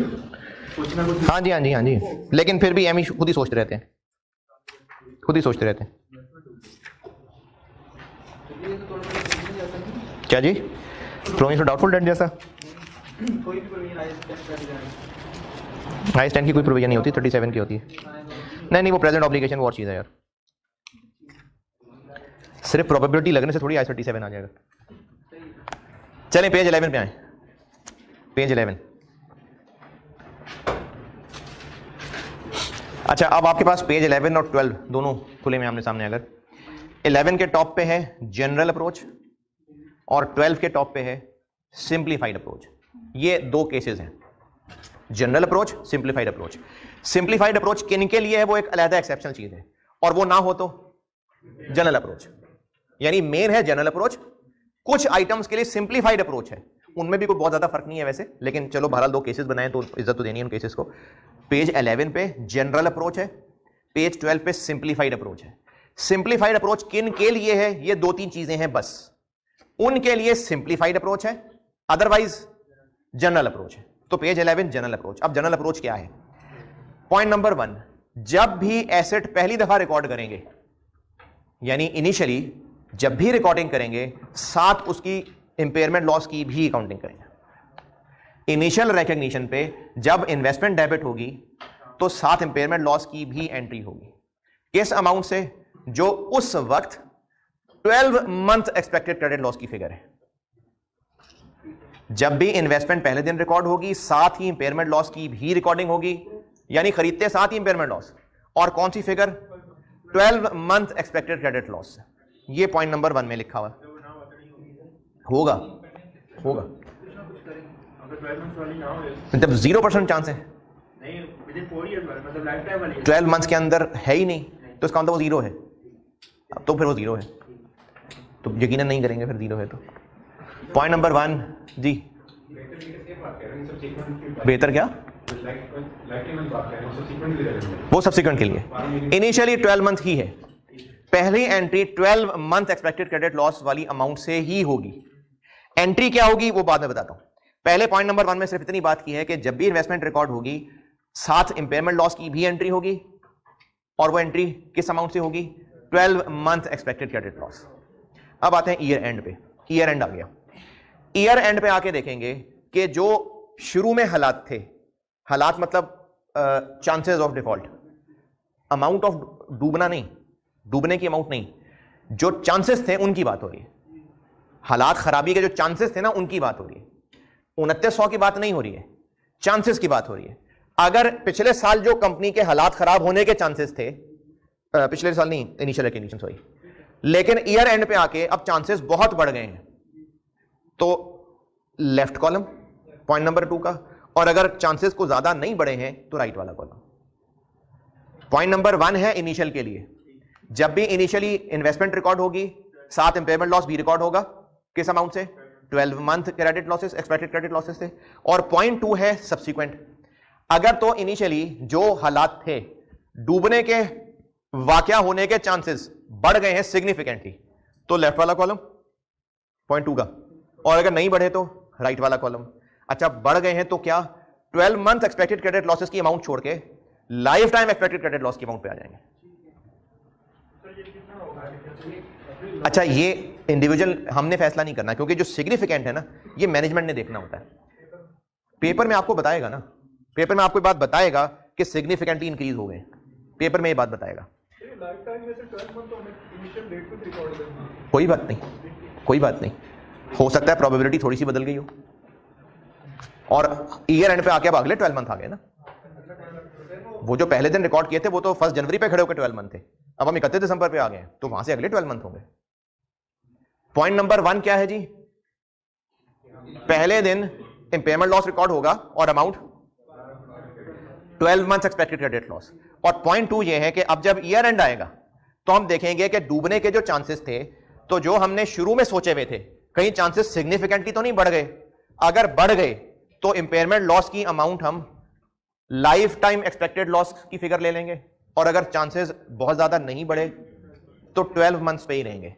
हाँ जी, हाँ जी, हाँ जी, लेकिन फिर भी एम खुद ही सोचते रहते हैं, खुद ही सोचते रहते हैं। क्या जी? प्रोविजन फॉर डाउटफुल डेट जैसा IS 10 की कोई प्रोविजन नहीं होती, 37 की होती है। नहीं, वो प्रेजेंट ऑब्लिगेशन वो और चीज़ है यार, सिर्फ प्रोबेबिलिटी लगने से थोड़ी IS 37 आ जाएगा। चलें पेज 11 पे आए, पेज 11। अच्छा, अब आपके पास पेज 11 और 12 दोनों खुले में आमने सामने। अगर 11 के टॉप पे है जनरल अप्रोच और 12 के टॉप पे है सिंप्लीफाइड अप्रोच। ये दो केसेस हैं, general approach, simplified approach. Simplified approach किन के लिए है? वो एक अलग एक्सेप्शनल चीज है, और वो ना हो तो जनरल अप्रोच। यानी मेन है जनरल अप्रोच, कुछ आइटम्स के लिए सिंप्लीफाइड अप्रोच है, उनमें भी कोई बहुत ज्यादा फर्क नहीं है वैसे, लेकिन चलो बहरहाल दो केसेस बनाए तो इज्जत तो देनी है उन केसेस को। पेज 11 पे जनरल अप्रोच है, पेज 12 पे सिंप्लीफाइड अप्रोच है। सिंप्लीफाइड अप्रोच किन के लिए है? ये दो तीन चीजें हैं बस, उनके लिए सिंप्लीफाइड अप्रोच है, अदरवाइज जनरल अप्रोच है। तो पेज 11 जनरल अप्रोच। अब जनरल अप्रोच क्या है? पॉइंट नंबर 1, जब भी एसेट पहली दफा रिकॉर्ड करेंगे, यानी इनिशियली जब भी रिकॉर्डिंग करेंगे, साथ उसकी इंपेयरमेंट लॉस की भी काउंटिंग करेंगे। इनिशियल रिकॉग्निशन पे जब इन्वेस्टमेंट डेबिट होगी तो साथ इंपेयरमेंट लॉस की भी एंट्री होगी। किस अमाउंट से? जो उस वक्त 12 मंथ एक्सपेक्टेड क्रेडिट लॉस की फिगर है। जब भी इन्वेस्टमेंट पहले दिन रिकॉर्ड होगी, साथ ही इंपेयरमेंट लॉस की भी रिकॉर्डिंग होगी, यानी खरीदते साथ ही इंपेयरमेंट लॉस। और कौन सी figure? 12 month expected credit loss. ये पॉइंट नंबर 1 में लिखा हुआ होगा, होगा जब 0% चांस है, 12 मंथ के अंदर है ही नहीं, तो इसका मतलब वो 0 है। तो फिर वो 0 है, तो यकीनन नहीं करेंगे फिर 0 है तो। पॉइंट नंबर 1 जी, बेहतर क्या? वो सब्सिक्वेंट के लिए। इनिशियली 12 मंथ ही है, पहली entry 12 month expected credit loss वाली अमाउंट से ही होगी। एंट्री क्या होगी वो बाद में बताता हूं। पहले पॉइंट नंबर 1 में सिर्फ इतनी बात की है कि जब भी इन्वेस्टमेंट रिकॉर्ड होगी, साथ इंपेयरमेंट लॉस की भी एंट्री होगी, और वो एंट्री किस अमाउंट से होगी? 12 मंथ एक्सपेक्टेड क्रेडिट लॉस। अब आते हैं ईयर एंड पे। ईयर एंड आ गया। ईयर एंड पे आके देखेंगे कि जो शुरू में हालात थे, हालात मतलब chances of default, amount of डूबना नहीं, डूबने की अमाउंट नहीं, जो चांसेस थे उनकी बात हो रही है। हालात खराबी के जो चांसेस थे ना, उनकी बात हो रही है। 2900 की बात नहीं हो रही है, चांसेस की बात हो रही है। अगर पिछले साल जो कंपनी के हालात खराब होने के चांसेस थे, पिछले साल नहीं, इनिशियल रिकॉग्निशन सॉरी, लेकिन ईयर एंड पे आके अब चांसेस बहुत बढ़ गए हैं, तो लेफ्ट कॉलम पॉइंट नंबर 2 का, और अगर चांसेस को ज्यादा नहीं बढ़े हैं तो राइट वाला कॉलम। पॉइंट नंबर 1 है इनिशियल के लिए, जब भी इनिशियली इन्वेस्टमेंट रिकॉर्ड होगी, साथ इंपेयरमेंट लॉस भी रिकॉर्ड होगा। किस अमाउंट से? 12 month credit losses, expected credit losses से। और पॉइंट 2 है सब्सिक्वेंट, अगर तो इनिशियली जो हालात थे, डूबने के वाकया होने के चांसेस बढ़ गए हैं सिग्निफिकेंटली, तो लेफ्ट वाला कॉलम 0.2 का, और अगर नहीं बढ़े तो राइट वाला कॉलम। अच्छा बढ़ गए हैं तो क्या 12 मंथ एक्सपेक्टेड क्रेडिट लॉसेस की अमाउंट छोड़ के life time expected credit loss की अमाउंट पे आ जाएंगे। अच्छा ये इंडिविजुअल हमने फैसला नहीं करना, क्योंकि जो सिग्निफिकेंट है ना ये मैनेजमेंट ने देखना होता है। पेपर में आपको बताएगा ना, पेपर में आपको बात बताएगा कि सिग्निफिकेंटली इंक्रीज हो गए, पेपर में ये बात बताएगा। कोई बात नहीं, कोई बात नहीं, हो सकता है प्रोबेबिलिटी थोड़ी सी बदल गई हो, और ईयर एंड पे आके अब अगले 12 मंथ आ गए ना। वो जो पहले दिन रिकॉर्ड किए थे वो तो 1 जनवरी पे खड़े होकर 12 मंथ थे, अब हम 31 दिसंबर पे आ गए, तो वहां से अगले 12 मंथ होंगे। पॉइंट नंबर 1 क्या है जी? पहले दिन इम्पेयरमेंट लॉस रिकॉर्ड होगा और amount 12 month expected credit loss. और पॉइंट 2 ये है कि अब जब ईयर एंड आएगा तो हम देखेंगे कि डूबने के जो चांसेस थे, तो जो हमने शुरू में सोचे हुए थे, कहीं चांसेस सिग्निफिकेंटली तो नहीं बढ़ गए। अगर बढ़ गए तो इंपेयरमेंट लॉस की अमाउंट हम लाइफ टाइम एक्सपेक्टेड लॉस की फिगर ले लेंगे, और अगर चांसेस बहुत ज्यादा नहीं बढ़े तो 12 मंथ्स पे ही रहेंगे।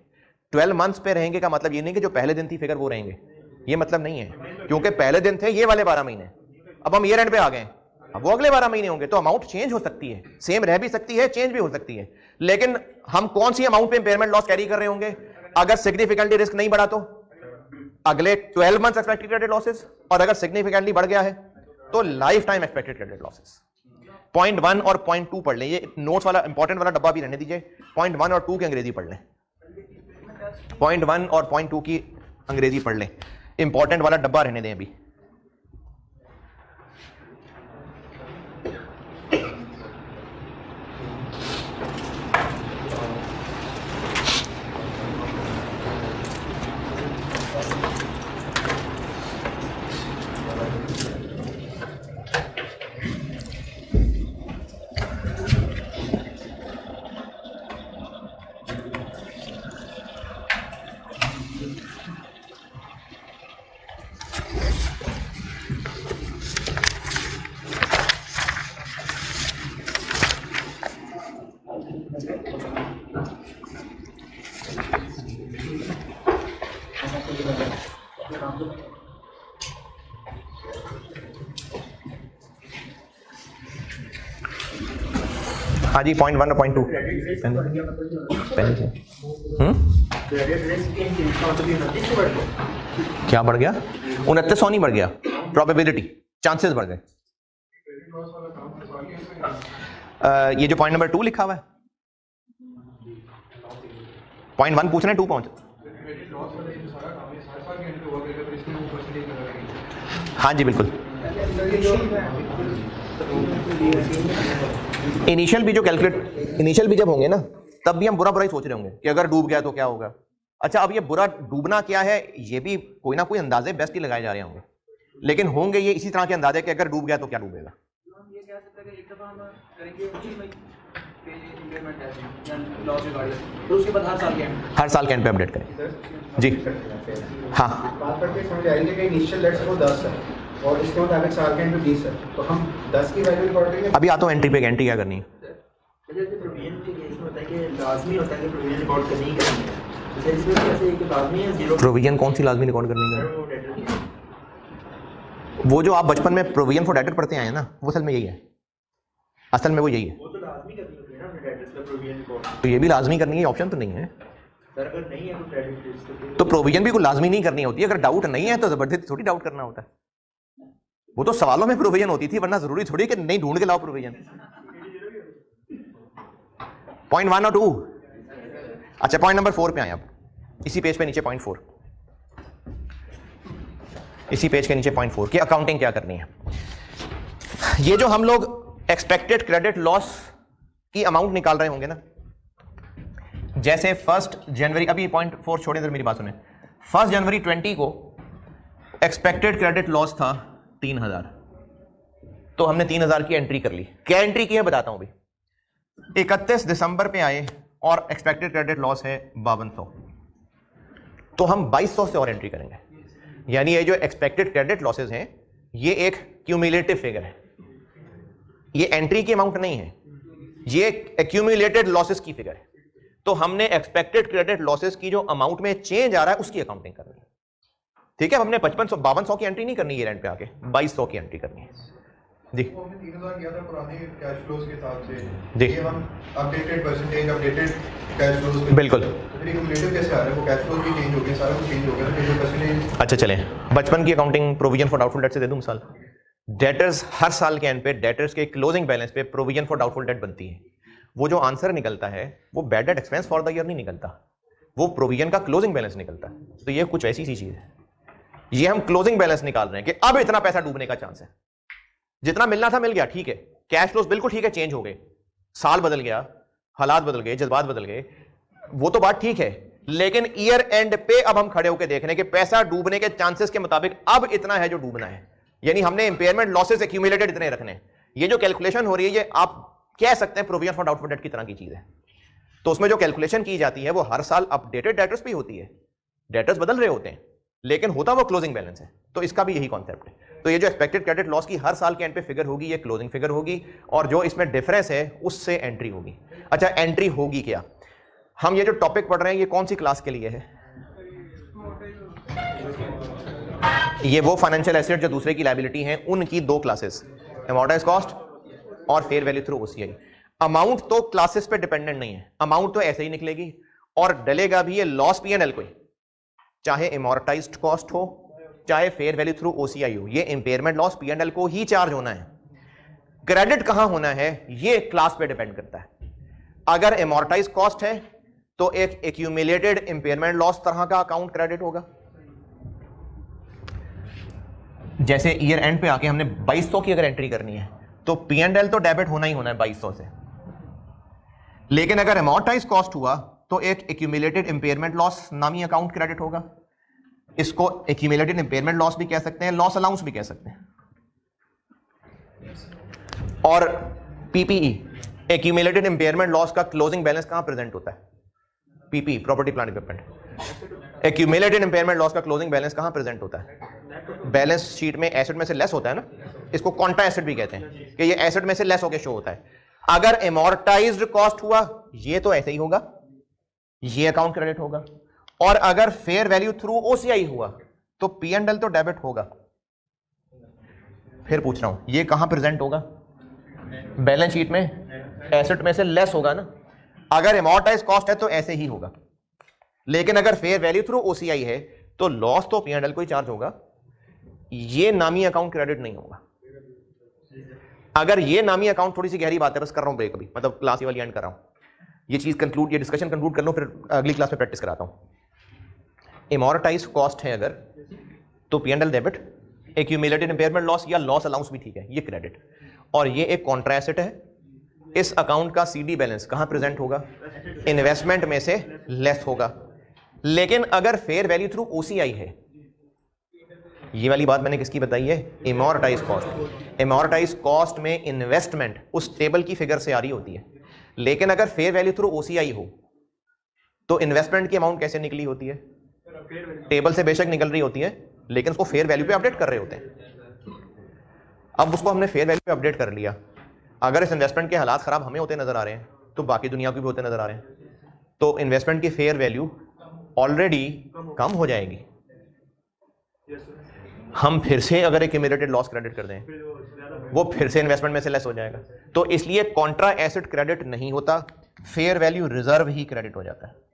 12 मंथ्स पे रहेंगे का मतलब ये नहीं कि जो पहले दिन थी फिगर वो रहेंगे, ये मतलब नहीं है, क्योंकि पहले दिन थे ये वाले 12 महीने, अब हम ईयर एंड पे आ गए, अब वो अगले 12 महीने होंगे, तो अमाउंट चेंज हो सकती है, सेम रह भी सकती है, चेंज भी हो सकती है। लेकिन हम कौन सी अमाउंट पे इंपेयरमेंट लॉस कैरी कर रहे होंगे? अगर सिग्निफिकेंटली रिस्क नहीं बढ़ा तो अगले 12 मंथ्स एक्सपेक्टेड क्रेडिट लॉसेस, और अगर सिग्निफिकेंटली बढ़ गया है तो life time expected credit losses. Point 1 और पॉइंट 2 पढ़ लें, ये नोट्स वाला इंपॉर्टेंट वाला डब्बा भी रहने दीजिए। पॉइंट 1 और 2 की अंग्रेजी पढ़ लें, पॉइंट 1 और पॉइंट 2 की अंग्रेजी पढ़ लें, इंपॉर्टेंट वाला डब्बा रहने दें अभी। हाँ जी, पॉइंट 1 और पॉइंट 2 पहले से। क्या बढ़ गया? 2900 नहीं बढ़ गया, प्रोबेबिलिटी, चांसेस बढ़ गए। ये जो पॉइंट नंबर 2 लिखा हुआ है, पॉइंट 1 पूछ रहे हैं, 2 पहुंच। हाँ जी बिल्कुल, इनिशियल भी जो कैलकुलेट, इनिशियल भी जब होंगे ना तब भी हम बुरा बुरा ही सोच रहे होंगे कि अगर डूब गया तो क्या होगा। अच्छा अब ये बुरा डूबना क्या है, ये भी कोई ना कोई अंदाजे बेस्ट ही लगाए जा रहे होंगे, लेकिन होंगे ये इसी तरह के अंदाजे कि अगर डूब गया तो क्या डूबेगा। हर साल के एंड पे अपडेट करें जी। हाँ बात करके समझ आएंगे कि इनिशियल लेट्स वो 10 है और इसके मुताबिक साल के एंड पे 20 है, तो हम 10 की वैल्यू रिकॉर्ड करेंगे। अभी आता हूँ एंट्री पे, एंट्री क्या करनी है? प्रोविजन कौन सी लाजमी रिकॉर्ड करनी है? वो जो आप बचपन में प्रोविजन फॉर डेटर पढ़ते आए हैं ना, वो असल में यही है, असल में वो यही है। तो ये भी लाजमी करनी है, ऑप्शन तो नहीं है। तो प्रोविजन भी कोई लाजमी नहीं करनी होती है, अगर डाउट नहीं है तो जबरदस्ती थोड़ी डाउट करना होता है। वो तो सवालों में प्रोविजन होती थी, वरना जरूरी थोड़ी कि नहीं ढूंढ के लाओ प्रोविजन। पॉइंट 1 और 2। अच्छा पॉइंट नंबर 4 पे आए, अब इसी पेज पे नीचे पॉइंट 4, इसी पेज के नीचे पॉइंट 4 की अकाउंटिंग क्या करनी है। ये जो हम लोग एक्सपेक्टेड क्रेडिट लॉस की अमाउंट निकाल रहे होंगे ना, जैसे 1 जनवरी, अभी पॉइंट 4 छोड़े इधर मेरी बात सुने। 1 जनवरी 20 को एक्सपेक्टेड क्रेडिट लॉस था 3000, तो हमने 3000 की एंट्री कर ली। क्या एंट्री की है बताता हूं अभी। 31 दिसंबर पे आए और एक्सपेक्टेड क्रेडिट लॉस है 5200, तो हम 2200 से और एंट्री करेंगे। यानी ये जो एक्सपेक्टेड क्रेडिट लॉसेज हैं ये एक क्यूमुलेटिव फिगर है, ये एंट्री की अमाउंट नहीं है, ये एक्यूमुलेटेड लॉसेस की फिगर है। तो हमने एक्सपेक्टेड क्रेडिट लॉसेस की जो अमाउंट में चेंज आ रहा है उसकी अकाउंटिंग करनी है। ठीक है, हमने 5200 की एंट्री नहीं करनी ईयर एंड पे आके, 2200 की एंट्री करनी है जी। वो हमने 3000 किया था पुराने कैश फ्लोज के हिसाब से, जी। ये हम updated percentage updated cash flows बिल्कुल। तो फिर क्यूमुलेटिव कैसे आ रहा है? वो कैश फ्लोज भी चेंज हो गए, सारा कुछ चेंज हो गया, फिर जो परसेंटेज। अच्छा चलें, बचपन की accounting provision for doubtful debt से दे दूं मिसाल। डेटर्स हर साल के एंड पे डेटर्स के क्लोजिंग बैलेंस पे प्रोविजन फॉर डाउटफुल डेट बनती है। वो जो आंसर निकलता है वो bad debt expense for the year नहीं निकलता, वो प्रोविजन का क्लोजिंग बैलेंस निकलता है। तो ये कुछ ऐसी सी चीज है, ये हम क्लोजिंग बैलेंस निकाल रहे हैं कि अब इतना पैसा डूबने का चांस है, जितना मिलना था मिल गया, ठीक है, कैश फ्लोज बिल्कुल ठीक है, चेंज हो गए, साल बदल गया, हालात बदल गए, जज्बात बदल गए, वो तो बात ठीक है, लेकिन ईयर एंड पे अब हम खड़े होकर देख रहे हैं कि पैसा डूबने के चांसेस के मुताबिक अब इतना है जो डूबना है, यानी हमने इंपेयरमेंट लॉसेस एक्यूमुलेटेड इतने रखने हैं। ये जो कैलकुलेशन हो रही है ये आप कह सकते हैं प्रोविजन फॉर डाउटफुल डेट की तरह की चीज है। तो उसमें जो कैलकुलेशन की जाती है वो हर साल अपडेटेड डेटर्स भी होती है, डेटर्स बदल रहे होते हैं, लेकिन होता वो क्लोजिंग बैलेंस है। तो इसका भी यही कॉन्सेप्ट है। तो ये जो एक्सपेक्टेड क्रेडिट लॉस की हर साल के एंड पे फिगर होगी, ये क्लोजिंग फिगर होगी, और जो इसमें डिफरेंस है उससे एंट्री होगी। अच्छा, एंट्री होगी क्या? हम ये जो टॉपिक पढ़ रहे हैं ये कौन सी क्लास के लिए है? ये वो फाइनेंशियल एसेट जो दूसरे की लायबिलिटी हैं, उनकी दो क्लासेस, अमॉर्टाइज्ड कॉस्ट और fair value through OCI. Amount तो क्लासेस पे डिपेंडेंट नहीं है, अमाउंट तो ऐसे ही निकलेगी और डलेगा भी ये लॉस P&L को ही, चाहे अमॉर्टाइज्ड कॉस्ट हो चाहे फेयर वैल्यू थ्रू ओसीआई हो, ये इंपेयरमेंट लॉस P&L को ही चार्ज होना है। क्रेडिट कहां होना है ये क्लास पे डिपेंड करता है। अगर अमॉर्टाइज्ड कॉस्ट है तो एक एक्यूमुलेटेड इंपेयरमेंट लॉस तरह का अकाउंट क्रेडिट होगा। जैसे ईयर एंड पे आके हमने 2200 की अगर एंट्री करनी है तो P&L तो डेबिट होना ही होना है 2200 से, लेकिन अगर अमॉर्टाइज्ड कॉस्ट हुआ तो एक एक्यूमुलेटेड इंपेयरमेंट लॉस नामी अकाउंट क्रेडिट होगा। इसको एक्यूमुलेटेड इंपेयरमेंट लॉस भी कह सकते हैं, लॉस अलाउंस भी कह सकते हैं। और PPE एक्यूमुलेटेड इंपेयरमेंट लॉस का क्लोजिंग बैलेंस कहां प्रेजेंट होता है? PPE property plant equipment. Accumulated impairment loss का क्लोजिंग बैलेंस कहां प्रेजेंट होता है? बैलेंस शीट में एसेट में से लेस होता है ना, इसको कॉन्ट्रा एसेट भी कहते हैं कि ये एसेट में से लेस होकर शो होता है। अगर अमॉर्टाइज्ड कॉस्ट हुआ ये तो ऐसे ही होगा, ये अकाउंट क्रेडिट होगा, और अगर फेयर वैल्यू थ्रू ओसीआई हुआ तो P&L तो डेबिट होगा। फिर पूछ रहा हूं ये कहां प्रेजेंट होगा? बैलेंस शीट में एसेट में से लेस होगा ना। अगर अमॉर्टाइज्ड कॉस्ट है तो ऐसे ही होगा, लेकिन अगर फेयर वैल्यू थ्रू ओसीआई है तो लॉस तो P&L को ही चार्ज होगा, ये नामी अकाउंट क्रेडिट नहीं होगा। अगर ये नामी अकाउंट, थोड़ी सी गहरी बात है, बस कर रहा हूं ब्रेक अभी, मतलब क्लास वाली एंड कर रहा हूं, ये चीज कंक्लूड, ये डिस्कशन कंक्लूड कर लो, फिर अगली क्लास में प्रैक्टिस कराता हूं। अमॉर्टाइज्ड कॉस्ट है अगर तो P&L debit, accumulated impairment loss या लॉस अलाउंस भी ठीक है, ये क्रेडिट, और ये एक कॉन्ट्रा एसेट है। इस अकाउंट का CD बैलेंस कहां प्रेजेंट होगा? इन्वेस्टमेंट में से लेस होगा। लेकिन अगर फेयर वैल्यू थ्रू ओसीआई है, ये वाली बात मैंने किसकी बताई है? अमॉर्टाइज्ड कॉस्ट। अमॉर्टाइज्ड कॉस्ट में इन्वेस्टमेंट उस टेबल की फिगर से आ रही होती है, लेकिन अगर फेयर वैल्यू थ्रू ओसीआई हो तो इन्वेस्टमेंट की अमाउंट कैसे निकली होती है? टेबल से बेशक निकल रही होती है, लेकिन उसको फेयर वैल्यू पे अपडेट कर रहे होते हैं। अब उसको हमने फेयर वैल्यू पे अपडेट कर लिया, अगर इस इन्वेस्टमेंट के हालात खराब हमें होते नजर आ रहे हैं तो बाकी दुनिया को भी होते नजर आ रहे हैं, तो इन्वेस्टमेंट की फेयर वैल्यू ऑलरेडी कम हो जाएगी। हम फिर से अगर एक्यूमुलेटेड लॉस क्रेडिट कर दें वो फिर से इन्वेस्टमेंट में से लेस हो जाएगा। तो इसलिए कॉन्ट्रा एसेट क्रेडिट नहीं होता, फेयर वैल्यू रिजर्व ही क्रेडिट हो जाता है।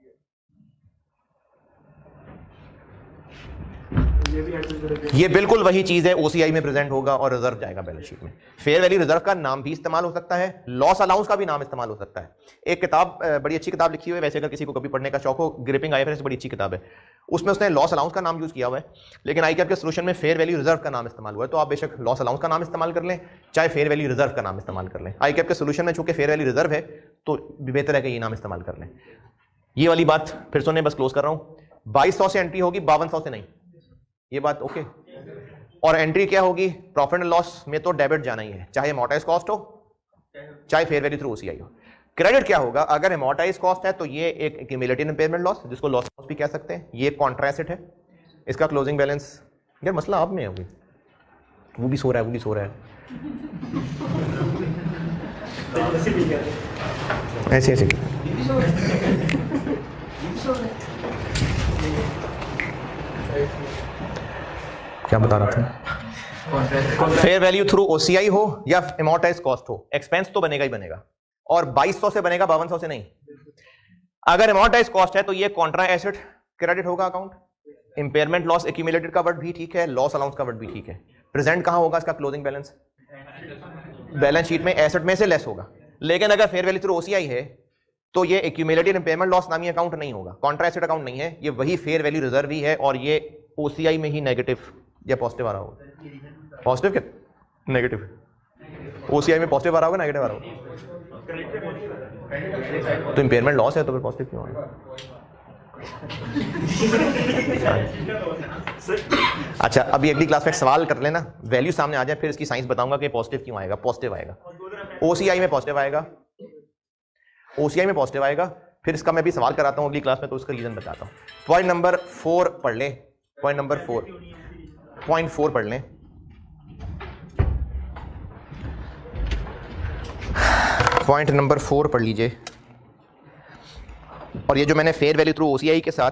ये बिल्कुल वही चीज है, ओसीआई में प्रेजेंट होगा और रिजर्व जाएगा बैलेंस शीट में। फेयर वैल्यू रिजर्व का नाम भी इस्तेमाल हो सकता है, लॉस अलाउंस का भी नाम इस्तेमाल हो सकता है। एक किताब, बड़ी अच्छी किताब लिखी हुई है, वैसे अगर किसी को कभी पढ़ने का शौक हो, ग्रिपिंग आईएफआरएस बड़ी अच्छी किताब है, उसमें उसने लॉस अलाउंस का नाम यूज किया हुआ है, लेकिन आईकैप के सोल्यूशन में फेयर वैल्यू रिजर्व का नाम इस्तेमाल हुआ है। तो आप बेशक लॉस अलाउंस का नाम इस्तेमाल कर लें, चाहे फेयर वैल्यू रिजर्व का नाम इस्तेमाल कर लें। आईकैप के सोल्यूशन में चूंकि फेयर वैल्यू रिजर्व है तो बेहतर है कि ये नाम इस्तेमाल कर लें। ये वाली बात फिर सुने, बस क्लोज कर रहा हूं। 2200 से एंट्री होगी, 5200 से नहीं, ये बात ओके। और एंट्री क्या होगी? प्रॉफिट एंड लॉस में तो डेबिट जाना ही है, चाहे अमॉर्टाइज्ड कॉस्ट हो चाहे फेयर वैल्यू थ्रू ओसीआई हो। क्रेडिट क्या होगा? अगर अमॉर्टाइज्ड कॉस्ट है तो ये एक एक्यूमुलेटेड इंपेयरमेंट लॉस, जिसको लॉस भी कह सकते हैं, ये कॉन्ट्रा एसेट है, इसका क्लोजिंग बैलेंस। यार मसला आप में होगी, वो भी सो रहा है, वो भी सो रहा है, ऐसे ऐसे क्या बता रहा था? फेयर वैल्यू थ्रू ओसीआई हो या एमोर्टाइज कॉस्ट हो, एक्सपेंस तो बनेगा ही बनेगा, और 2200 से बनेगा, 5200 से नहीं। अगर एमोर्टाइज कॉस्ट है तो ये कॉन्ट्रा एसेट क्रेडिट होगा अकाउंट, इंपेयरमेंट लॉस एक्यूमुलेटेड का वर्ड भी ठीक है, लॉस अलाउंस का वर्ड भी ठीक है। प्रेजेंट कहां होगा इसका क्लोजिंग बैलेंस? बैलेंस शीट में एसेट में से लेस होगा। लेकिन अगर फेयर वैल्यू थ्रू ओसीआई है तो ये एक्यूमुलेटेड इंपेयरमेंट लॉस नामी अकाउंट नहीं होगा, कॉन्ट्रा एसेट अकाउंट नहीं है, ये वही फेयर वैल्यू रिजर्व ही है, और ये ओसीआई में ही नेगेटिव या पॉजिटिव आ रहा होगा। पॉजिटिव क्या नेगेटिव? ओसीआई में पॉजिटिव आ रहा होगा, नेगेटिव आ रहा होगा? तो इंपेयरमेंट लॉस है तो फिर पॉजिटिव क्यों होगा? अच्छा, अभी अगली क्लास में एक सवाल कर लेना, वैल्यू सामने आ जाए फिर इसकी साइंस बताऊंगा कि पॉजिटिव क्यों आएगा। पॉजिटिव आएगा, ओसीआई में पॉजिटिव आएगा, ओसीआई में पॉजिटिव आएगा। फिर इसका मैं भी सवाल कराता हूं अगली क्लास में, तो उसका रीजन बताता हूं। पॉइंट नंबर 4 पढ़ लें, पॉइंट नंबर 4, पॉइंट 4 पढ़ लें। पॉइंट नंबर 4 पढ़ लीजिए, और ये जो मैंने फेयर वैल्यू थ्रू ओसीआई के साथ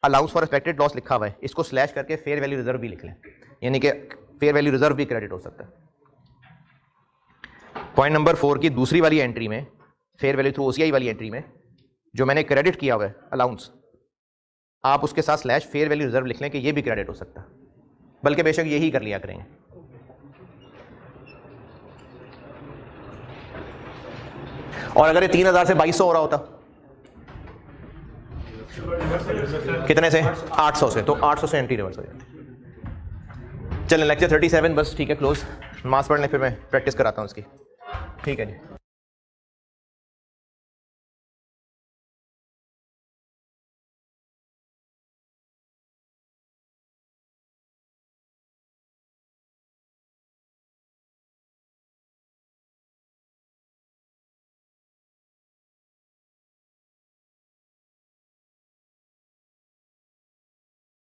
अलाउंस फॉर एक्सपेक्टेड लॉस लिखा हुआ है, इसको स्लैश करके फेयर वैल्यू रिजर्व भी लिख लें, यानी कि फेयर वैल्यू रिजर्व भी क्रेडिट हो सकता है। पॉइंट नंबर 4 की दूसरी वाली एंट्री में, फेयर वैल्यू थ्रू ओसीआई वाली एंट्री में जो मैंने क्रेडिट किया हुआ है अलाउंस, आप उसके साथ स्लैश फेयर वैल्यू रिजर्व लिख लें कि ये भी क्रेडिट हो सकता है, बल्कि बेशक यही कर लिया करेंगे। और अगर ये 3000 से 2200 हो रहा होता, कितने से? 800 से, तो 800 से एंटी रिवर्स हो जाती। चलें, लेक्चर 37 बस, ठीक है, क्लोज। मास पढ़ने फिर मैं प्रैक्टिस कराता हूँ इसकी, ठीक है जी।